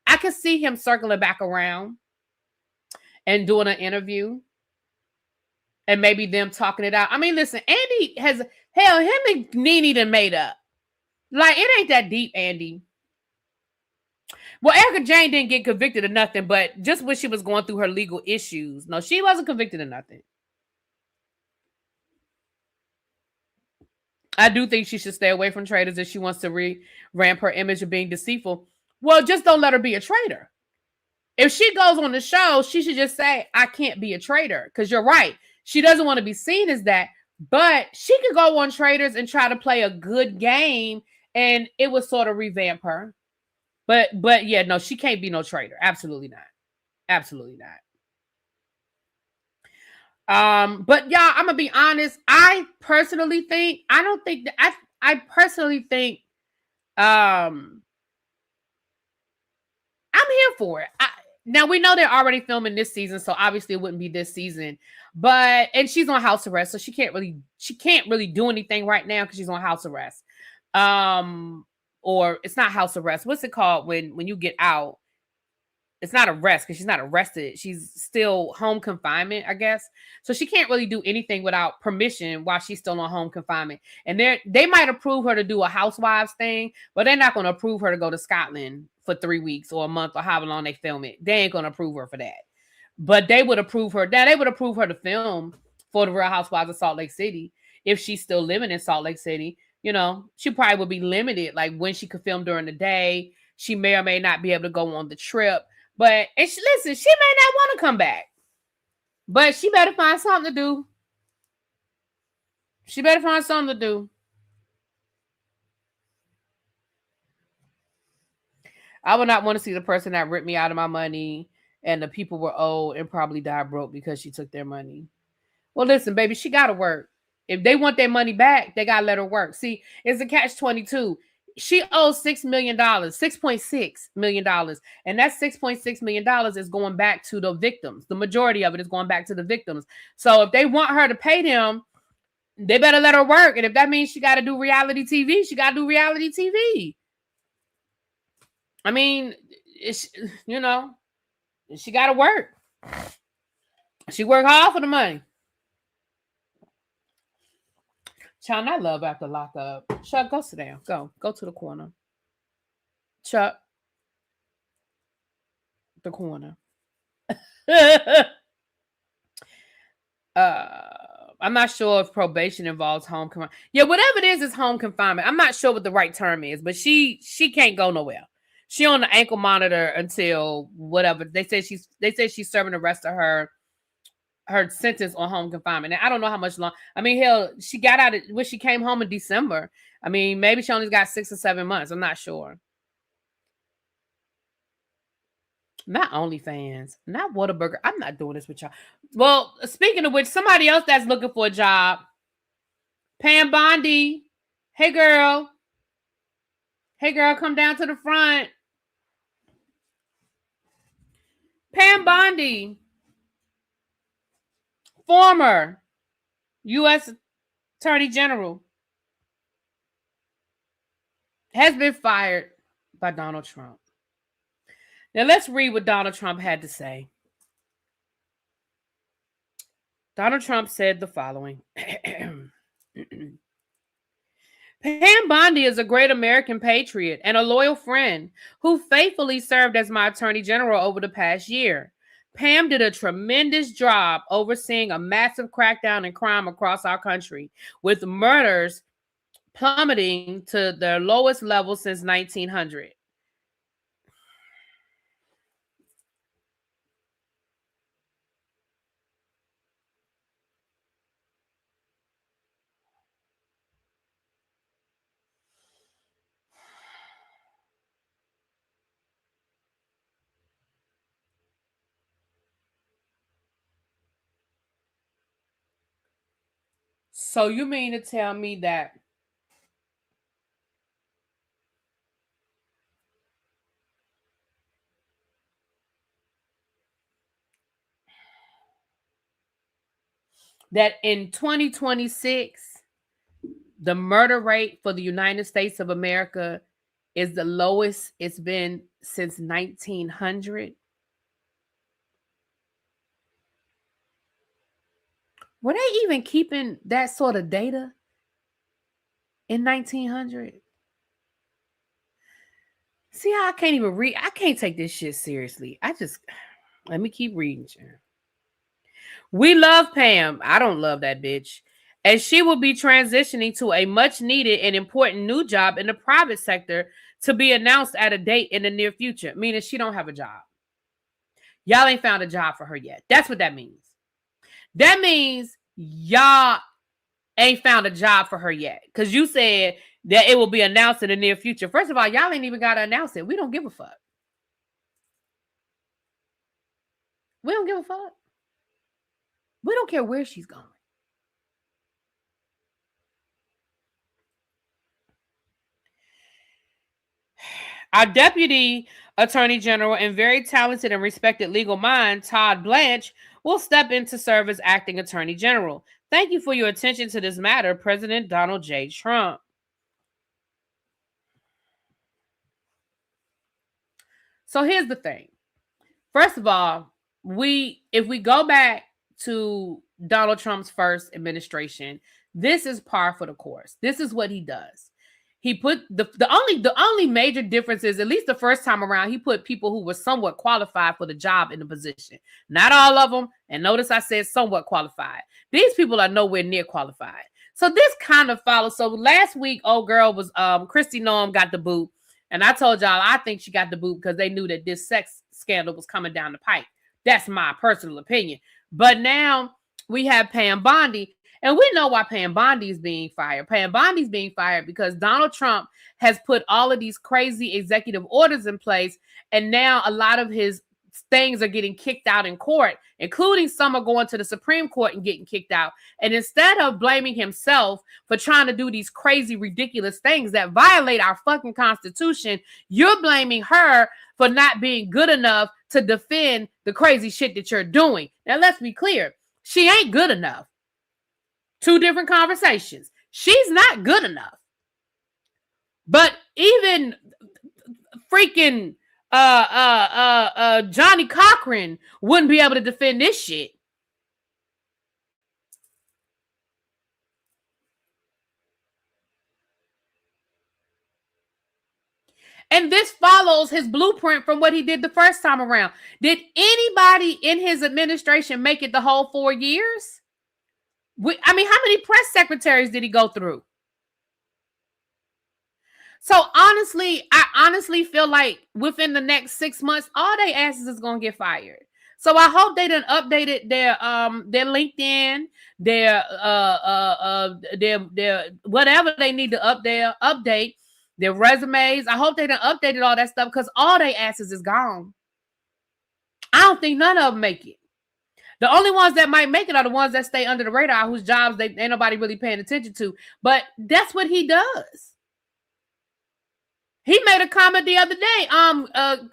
I could see him circling back around and doing an interview and maybe them talking it out. I mean, listen, Andy him and Nene done made up. Like, it ain't that deep, Andy. Well, Erica Jane didn't get convicted of nothing, but just when she was going through her legal issues. No, she wasn't convicted of nothing. I do think she should stay away from traitors if she wants to ramp her image of being deceitful. Well, just don't let her be a traitor. If she goes on the show, she should just say, I can't be a traitor. Because you're right. She doesn't want to be seen as that. But she could go on Traitors and try to play a good game, and it would sort of revamp her. But yeah, no, she can't be no traitor. Absolutely not. Absolutely not. But yeah, I'm gonna be honest. I personally think I'm here for it. Now we know they're already filming this season, so obviously it wouldn't be this season. And she's on house arrest, so she can't really do anything right now because she's on house arrest. Or it's not house arrest. What's it called when you get out? It's not arrest because she's not arrested. She's still home confinement, I guess. So she can't really do anything without permission while she's still on home confinement. And they might approve her to do a housewives thing, but they're not going to approve her to go to Scotland for 3 weeks or a month or however long they film it. They ain't going to approve her for that. But they would approve her. They would approve her to film for the Real Housewives of Salt Lake City if she's still living in Salt Lake City. You know, she probably would be limited, like when she could film during the day. She may or may not be able to go on the trip. But listen, she may not want to come back. But she better find something to do. She better find something to do. I would not want to see the person that ripped me out of my money and the people were old and probably died broke because she took their money. Well, listen, baby, she got to work. If they want their money back, they got to let her work. See, it's a catch-22. She owes $6 million, $6.6 million. And that $6.6 million is going back to the victims. The majority of it is going back to the victims. So if they want her to pay them, they better let her work. And if that means she got to do reality TV, she got to do reality TV. I mean, she got to work. She worked hard for the money. Child, I love after lockup. Chuck, go sit down. Go to the corner. Chuck, the corner. I'm not sure if probation involves home confinement. Yeah, whatever it is home confinement. I'm not sure what the right term is, but she can't go nowhere. She on the ankle monitor until whatever. They say she's serving the rest of her sentence on home confinement. And I don't know how much long. I mean, hell, she got out when she came home in December. I mean, maybe she only got 6 or 7 months. I'm not sure. Not OnlyFans, not Whataburger. I'm not doing this with y'all. Well, speaking of which, somebody else that's looking for a job, Pam Bondi. Hey, girl. Hey, girl, come down to the front. Pam Bondi, former U.S. Attorney General, has been fired by Donald Trump. Now, let's read what Donald Trump had to say. Donald Trump said the following. Pam Bondi is a great American patriot and a loyal friend who faithfully served as my attorney general over the past year. Pam did a tremendous job overseeing a massive crackdown in crime across our country, with murders plummeting to their lowest level since 1900. So you mean to tell me that in 2026, the murder rate for the United States of America is the lowest it's been since 1900? Were they even keeping that sort of data in 1900? See how I can't even read? I can't take this shit seriously. Let me keep reading. We love Pam. I don't love that bitch. And she will be transitioning to a much needed and important new job in the private sector to be announced at a date in the near future, meaning she don't have a job. Y'all ain't found a job for her yet. That's what that means. That means y'all ain't found a job for her yet. Because you said that it will be announced in the near future. First of all, y'all ain't even got to announce it. We don't give a fuck. We don't give a fuck. We don't care where she's going. Our Deputy Attorney General and very talented and respected legal mind, Todd Blanche, will step in to serve as acting Attorney General. Thank you for your attention to this matter, President Donald J. Trump. So here's the thing. First of all, if we go back to Donald Trump's first administration, this is par for the course. This is what he does. He put the only major difference is, at least the first time around, he put people who were somewhat qualified for the job in the position. Not all of them. And notice I said somewhat qualified. These people are nowhere near qualified. So this kind of follows. So last week, old girl was Kristi Noem got the boot. And I told y'all I think she got the boot because they knew that this sex scandal was coming down the pipe. That's my personal opinion. But now we have Pam Bondi. And we know why Pam Bondi is being fired. Pam Bondi is being fired because Donald Trump has put all of these crazy executive orders in place, and now a lot of his things are getting kicked out in court, including some are going to the Supreme Court and getting kicked out. And instead of blaming himself for trying to do these crazy, ridiculous things that violate our fucking Constitution, you're blaming her for not being good enough to defend the crazy shit that you're doing. Now, let's be clear. She ain't good enough. Two different conversations. She's not good enough. But even freaking Johnny Cochran wouldn't be able to defend this shit. And this follows his blueprint from what he did the first time around. Did anybody in his administration make it the whole 4 years? How many press secretaries did he go through? So honestly, I honestly feel like within the next 6 months, all they asses is gonna get fired. So I hope they done updated their LinkedIn, their whatever they need to update their resumes. I hope they done updated all that stuff because all they asses is gone. I don't think none of them make it. The only ones that might make it are the ones that stay under the radar, whose jobs ain't nobody really paying attention to. But that's what he does. He made a comment the other day.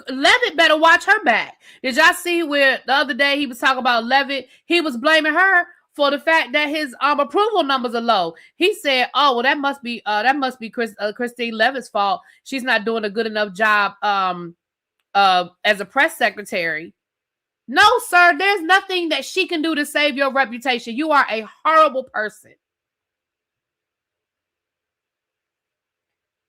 Levitt better watch her back. Did y'all see where the other day he was talking about Levitt? He was blaming her for the fact that his approval numbers are low. He said, "Oh, well, that must be Christine Levitt's fault. She's not doing a good enough job as a press secretary." No, sir. There's nothing that she can do to save your reputation. You are a horrible person.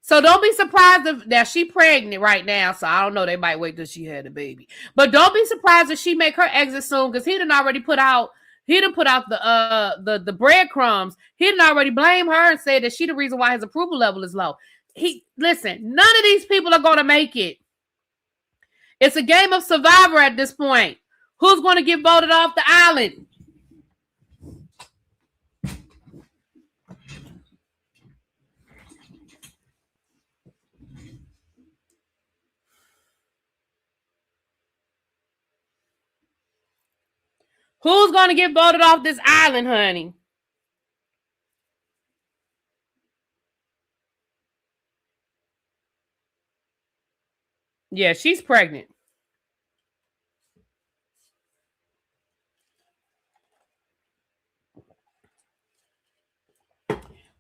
So don't be surprised if now she's pregnant right now. So I don't know. They might wait till she had a baby. But don't be surprised if she make her exit soon because he done already put out the breadcrumbs. He done already blame her and said that she the reason why his approval level is low. Listen, none of these people are going to make it. It's a game of survivor at this point. Who's going to get voted off the island? Who's going to get voted off this island, honey? Yeah, she's pregnant.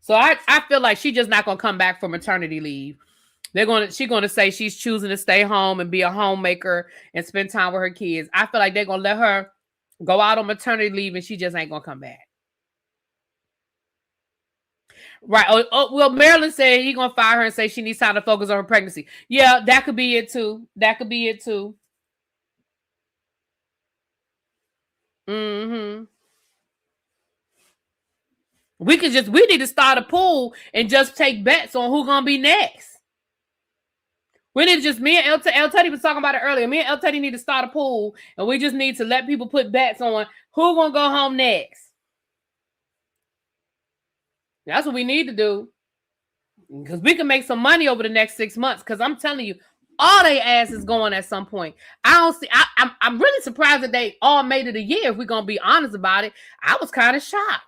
So I feel like she's just not going to come back from maternity leave. She's going to say she's choosing to stay home and be a homemaker and spend time with her kids. I feel like they're going to let her go out on maternity leave and she just ain't going to come back. Right. Well, Marilyn said he's going to fire her and say she needs time to focus on her pregnancy. Yeah, that could be it too. Mm-hmm. We need to start a pool and just take bets on who's going to be next. We need to just, me and El Teddy was talking about it earlier. Me and El Teddy need to start a pool and we just need to let people put bets on who's going to go home next. That's what we need to do. Because we can make some money over the next 6 months. Because I'm telling you, all they ass is going at some point. I'm really surprised that they all made it a year, if we're going to be honest about it. I was kind of shocked.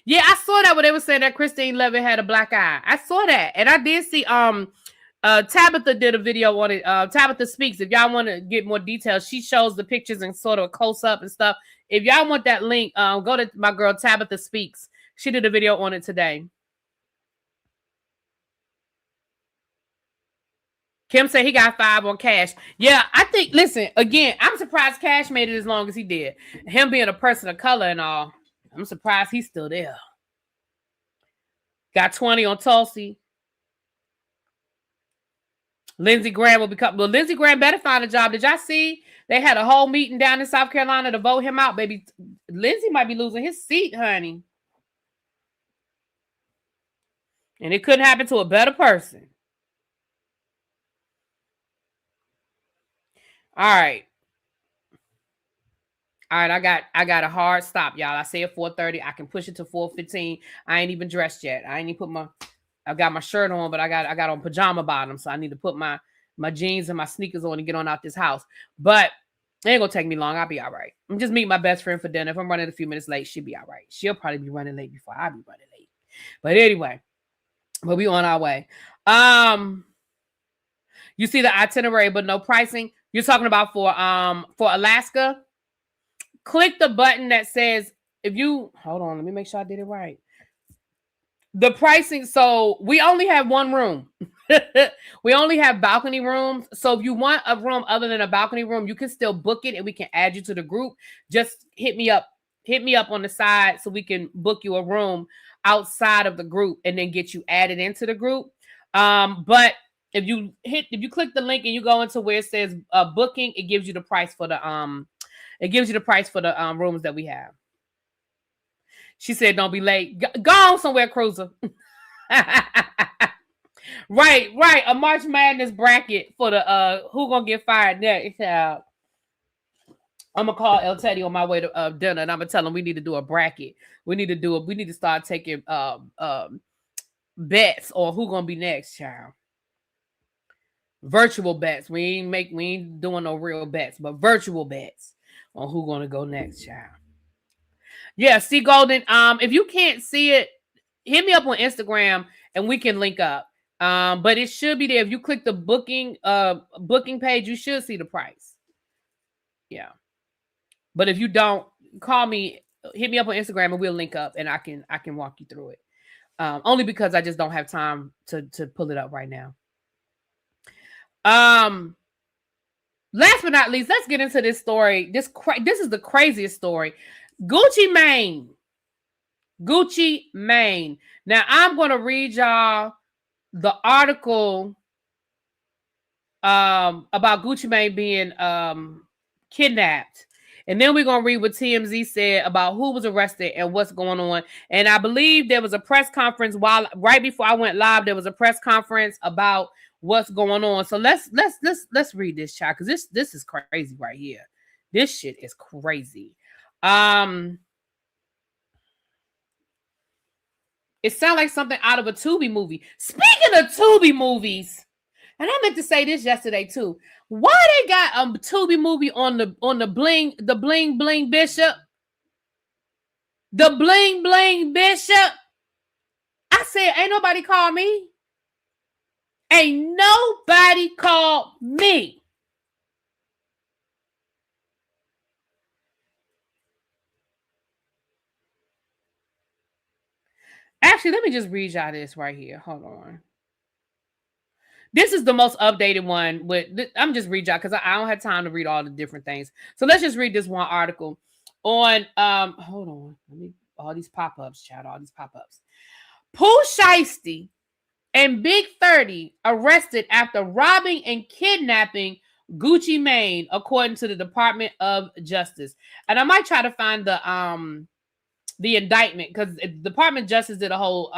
Yeah, I saw that when they were saying that Christine Levitt had a black eye. I saw that. And I did see Tabitha did a video on it. Tabitha Speaks. If y'all want to get more details, she shows the pictures and sort of a close up and stuff. If y'all want that link, go to my girl Tabitha Speaks. She did a video on it today. Kim said he got 5 on Cash. Yeah, I think, listen, again, I'm surprised Cash made it as long as he did. Him being a person of color and all. I'm surprised he's still there. Got 20 on Tulsi. Lindsey Graham will become. Well, Lindsey Graham better find a job. Did y'all see? They had a whole meeting down in South Carolina to vote him out. Baby, Lindsey might be losing his seat, honey. And it couldn't happen to a better person. All right. All right, I got a hard stop, y'all. I say at 4:30. I can push it to 4:15. I ain't even dressed yet. I ain't even I got my shirt on, but I got on pajama bottoms, so I need to put my jeans and my sneakers on and get on out this house. But it ain't gonna take me long. I'll be all right. I'm just meeting my best friend for dinner. If I'm running a few minutes late, she'll be all right. She'll probably be running late before I be running late. But anyway, but we on our way. You see the itinerary, but no pricing. You're talking about for Alaska. Click the button that says if you hold on, let me make sure I did it right. The pricing, so we only have one room. We only have balcony rooms. So if you want a room other than a balcony room, you can still book it and we can add you to the group. Just hit me up on the side so we can book you a room outside of the group and then get you added into the group. But if you click the link and you go into where it says booking, it gives you the price for the rooms that we have. She said, "Don't be late. Go on somewhere, Cruiser." Right. A March Madness bracket for the who gonna get fired next. I'm gonna call El Teddy on my way to dinner, and I'm gonna tell him we need to do a bracket. We need to start taking bets on who gonna be next, child. Virtual bets. We ain't doing no real bets, but virtual bets on who gonna go next, child. Yeah, see, Golden. If you can't see it, hit me up on Instagram and we can link up. But it should be there. If you click the booking page, you should see the price. Yeah. But if you don't, call me, hit me up on Instagram and we'll link up and I can walk you through it. Only because I just don't have time to pull it up right now. Last but not least, let's get into this story. This is the craziest story. Gucci Mane. Now I'm going to read y'all the article about Gucci Mane being kidnapped. And then we're going to read what TMZ said about who was arrested and what's going on. And I believe there was a press conference right before I went live, there was a press conference about what's going on. So let's read this, child, because this is crazy right here. This shit is crazy. It sounds like something out of a Tubi movie. Speaking of Tubi movies, and I meant to say this yesterday too. Why they got a Tubi movie on the bling bling bishop? The bling bling bishop. I said, ain't nobody called me. Ain't nobody called me. Actually, let me just read y'all this right here. Hold on. This is the most updated one. I'm just read y'all because I don't have time to read all the different things. So let's just read this one article on. Hold on. Let me all these pop-ups, chat. All these pop-ups. Pooh Shiesty and Big 30 arrested after robbing and kidnapping Gucci Mane, according to the Department of Justice. And I might try to find the indictment because the Department of Justice did a whole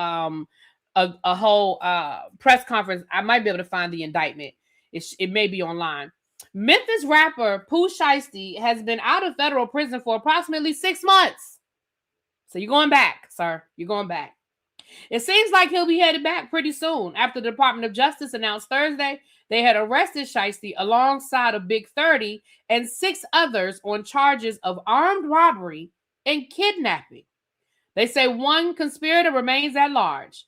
press conference. I might be able to find the indictment. It may be online. Memphis rapper Pooh Shiesty has been out of federal prison for approximately 6 months. So you're going back, sir. You're going back. It seems like he'll be headed back pretty soon. After the Department of Justice announced Thursday they had arrested Shiesty alongside of Big 30 and 6 others on charges of armed robbery and kidnapping. They say one conspirator remains at large.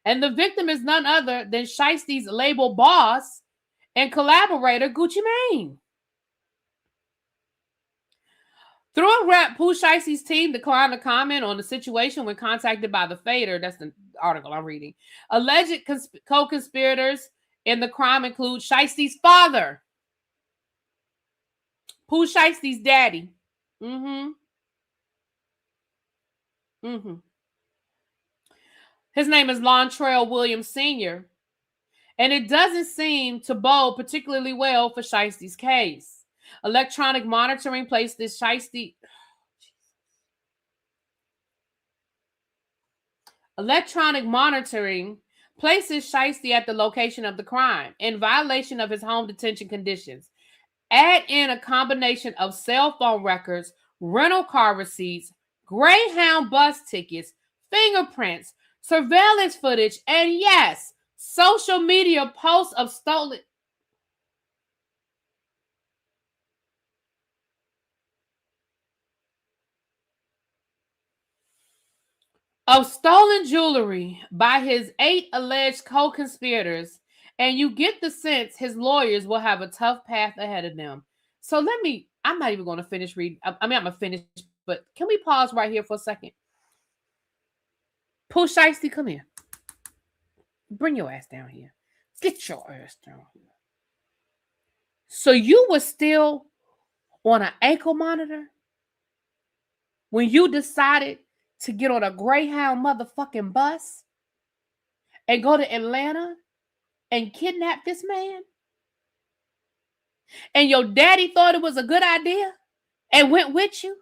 And the victim is none other than Shiesty's label boss and collaborator, Gucci Mane. Through a rep, Pooh Shiesty's team declined to comment on the situation when contacted by the Fader. That's the article I'm reading. Alleged co-conspirators in the crime include Shiesty's father, Pooh Shiesty's daddy. His name is Lontrell Williams Sr. And it doesn't seem to bode particularly well for Shiesty's case. Electronic monitoring places Shiesty at the location of the crime in violation of his home detention conditions. Add in a combination of cell phone records, rental car receipts, Greyhound bus tickets, fingerprints, surveillance footage, and yes, social media posts of stolen jewelry by his 8 alleged co-conspirators, and you get the sense his lawyers will have a tough path ahead of them. So I'm not even going to finish reading. I'm going to finish, but can we pause right here for a second? Pooh Shiesty, come here. Bring your ass down here. Get your ass down here. So you were still on an ankle monitor when you decided to get on a Greyhound motherfucking bus and go to Atlanta and kidnap this man? And your daddy thought it was a good idea and went with you?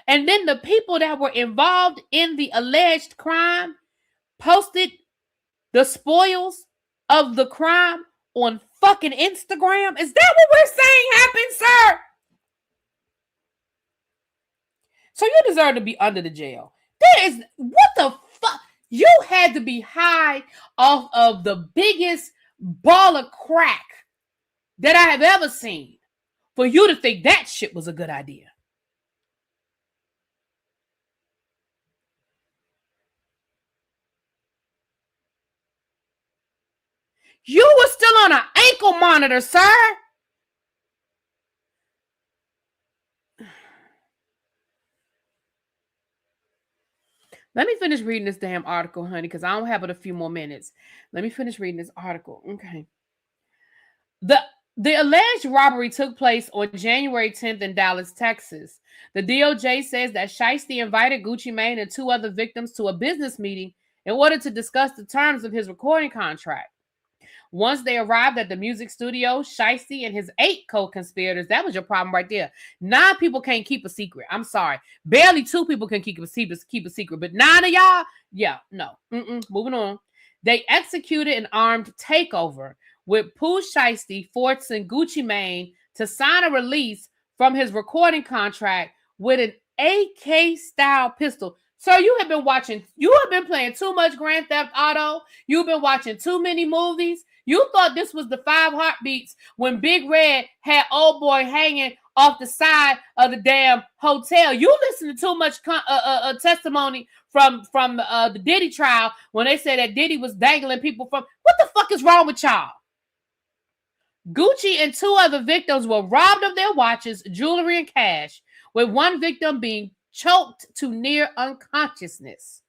And then the people that were involved in the alleged crime posted the spoils of the crime on fucking Instagram? Is that what we're saying happened, sir? So you deserve to be under the jail. What the fuck? You had to be high off of the biggest ball of crack that I have ever seen for you to think that shit was a good idea. You were still on an ankle monitor, sir. Let me finish reading this damn article, honey, because I don't have but a few more minutes. Let me finish reading this article. Okay. The alleged robbery took place on January 10th in Dallas, Texas. The DOJ says that Shiesty invited Gucci Mane and 2 other victims to a business meeting in order to discuss the terms of his recording contract. Once they arrived at the music studio, Shiesty and his 8 co-conspirators, that was your problem right there. 9 people can't keep a secret. I'm sorry. Barely 2 people can keep a secret, but 9 of y'all, yeah, no. Moving on. They executed an armed takeover with Pooh Shiesty forcing Gucci Mane to sign a release from his recording contract with an AK-style pistol. So you have been playing too much Grand Theft Auto. You've been watching too many movies. You thought this was the 5 Heartbeats when Big Red had old boy hanging off the side of the damn hotel. You listened to too much testimony from the Diddy trial when they said that Diddy was dangling people from. What the fuck is wrong with y'all? Gucci and 2 other victims were robbed of their watches, jewelry, and cash, with one victim being choked to near unconsciousness.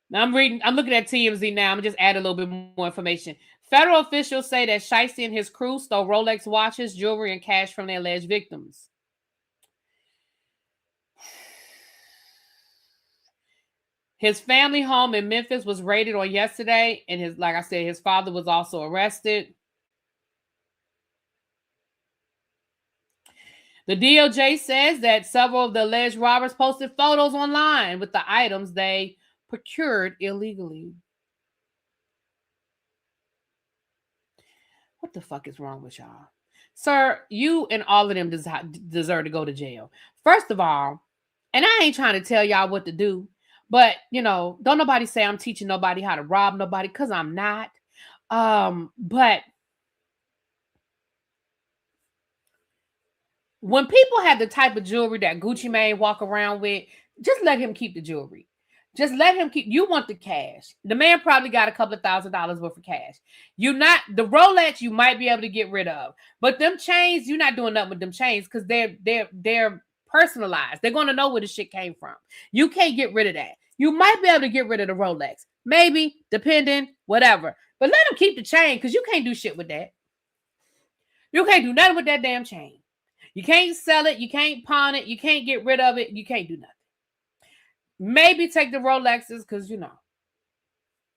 Now I'm looking at TMZ now. I'm just add a little bit more information. Federal officials say that Shiesty and his crew stole Rolex watches, jewelry, and cash from their alleged victims. His family home in Memphis was raided on yesterday, and his father was also arrested. The DOJ says that several of the alleged robbers posted photos online with the items they procured illegally. What the fuck is wrong with y'all? Sir, you and all of them deserve to go to jail. First of all, and I ain't trying to tell y'all what to do, but, don't nobody say I'm teaching nobody how to rob nobody, because I'm not. But when people have the type of jewelry that Gucci Mane walk around with, just let him keep the jewelry. Just let him keep. You want the cash. The man probably got a couple of $1,000s worth of cash. The Rolex you might be able to get rid of, but them chains, you're not doing nothing with them chains because they're personalized. They're gonna know where the shit came from. You can't get rid of that. You might be able to get rid of the Rolex, maybe, depending, whatever. But let him keep the chain because you can't do shit with that. You can't do nothing with that damn chain. You can't sell it. You can't pawn it. You can't get rid of it. You can't do nothing. Maybe take the Rolexes because,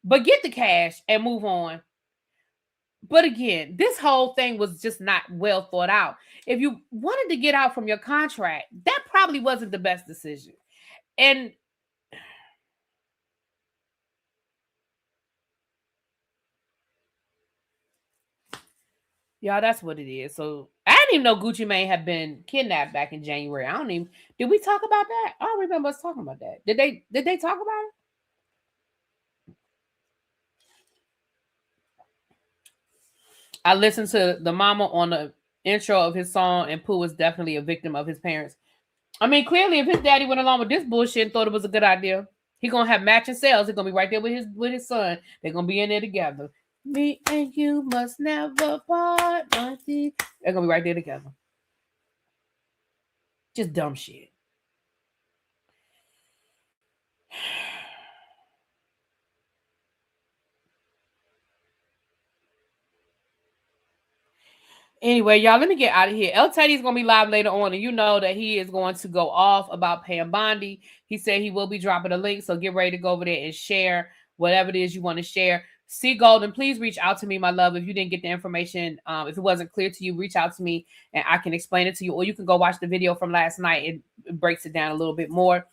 but get the cash and move on. But again, this whole thing was just not well thought out. If you wanted to get out from your contract, that probably wasn't the best decision. And y'all, that's what it is. So I didn't even know Gucci Mane had been kidnapped back in January. I don't even. Did we talk about that? I don't remember us talking about that. Did they? Did they talk about it? I listened to the mama on the intro of his song, and Pooh was definitely a victim of his parents. I mean, clearly, if his daddy went along with this bullshit and thought it was a good idea, he gonna have matching sales. He's gonna be right there with his son. They're gonna be in there together. Me and you must never part. They're gonna be right there together. Just dumb shit. Anyway, y'all, let me get out of here. El Teddy's going to be live later on, and you know that he is going to go off about Pam Bondi. He said he will be dropping a link, so get ready to go over there and share whatever it is you want to share. C Golden, please reach out to me, my love. If you didn't get the information, if it wasn't clear to you, reach out to me, and I can explain it to you. Or you can go watch the video from last night. It breaks it down a little bit more.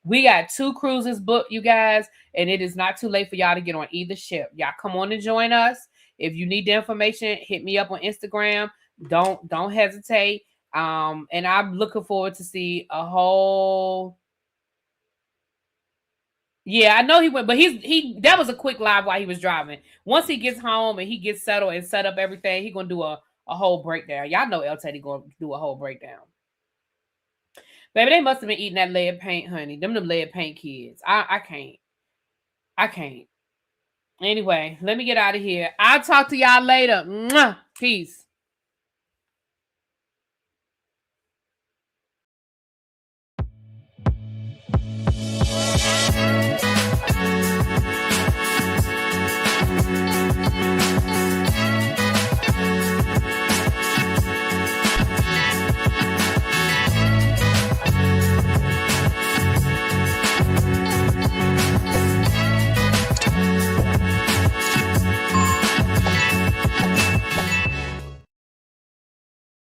We got 2 cruises booked, you guys, and it is not too late for y'all to get on either ship. Y'all come on and join us. If you need the information, hit me up on Instagram. Don't hesitate. And I'm looking forward to see a whole. Yeah, I know he went, but that was a quick live while he was driving. Once he gets home and he gets settled and set up everything, he's gonna do a whole breakdown. Y'all know El Teddy gonna do a whole breakdown. Baby, they must have been eating that lead paint, honey. Them lead paint kids. I can't. I can't. Anyway, let me get out of here. I'll talk to y'all later. Mwah. Peace.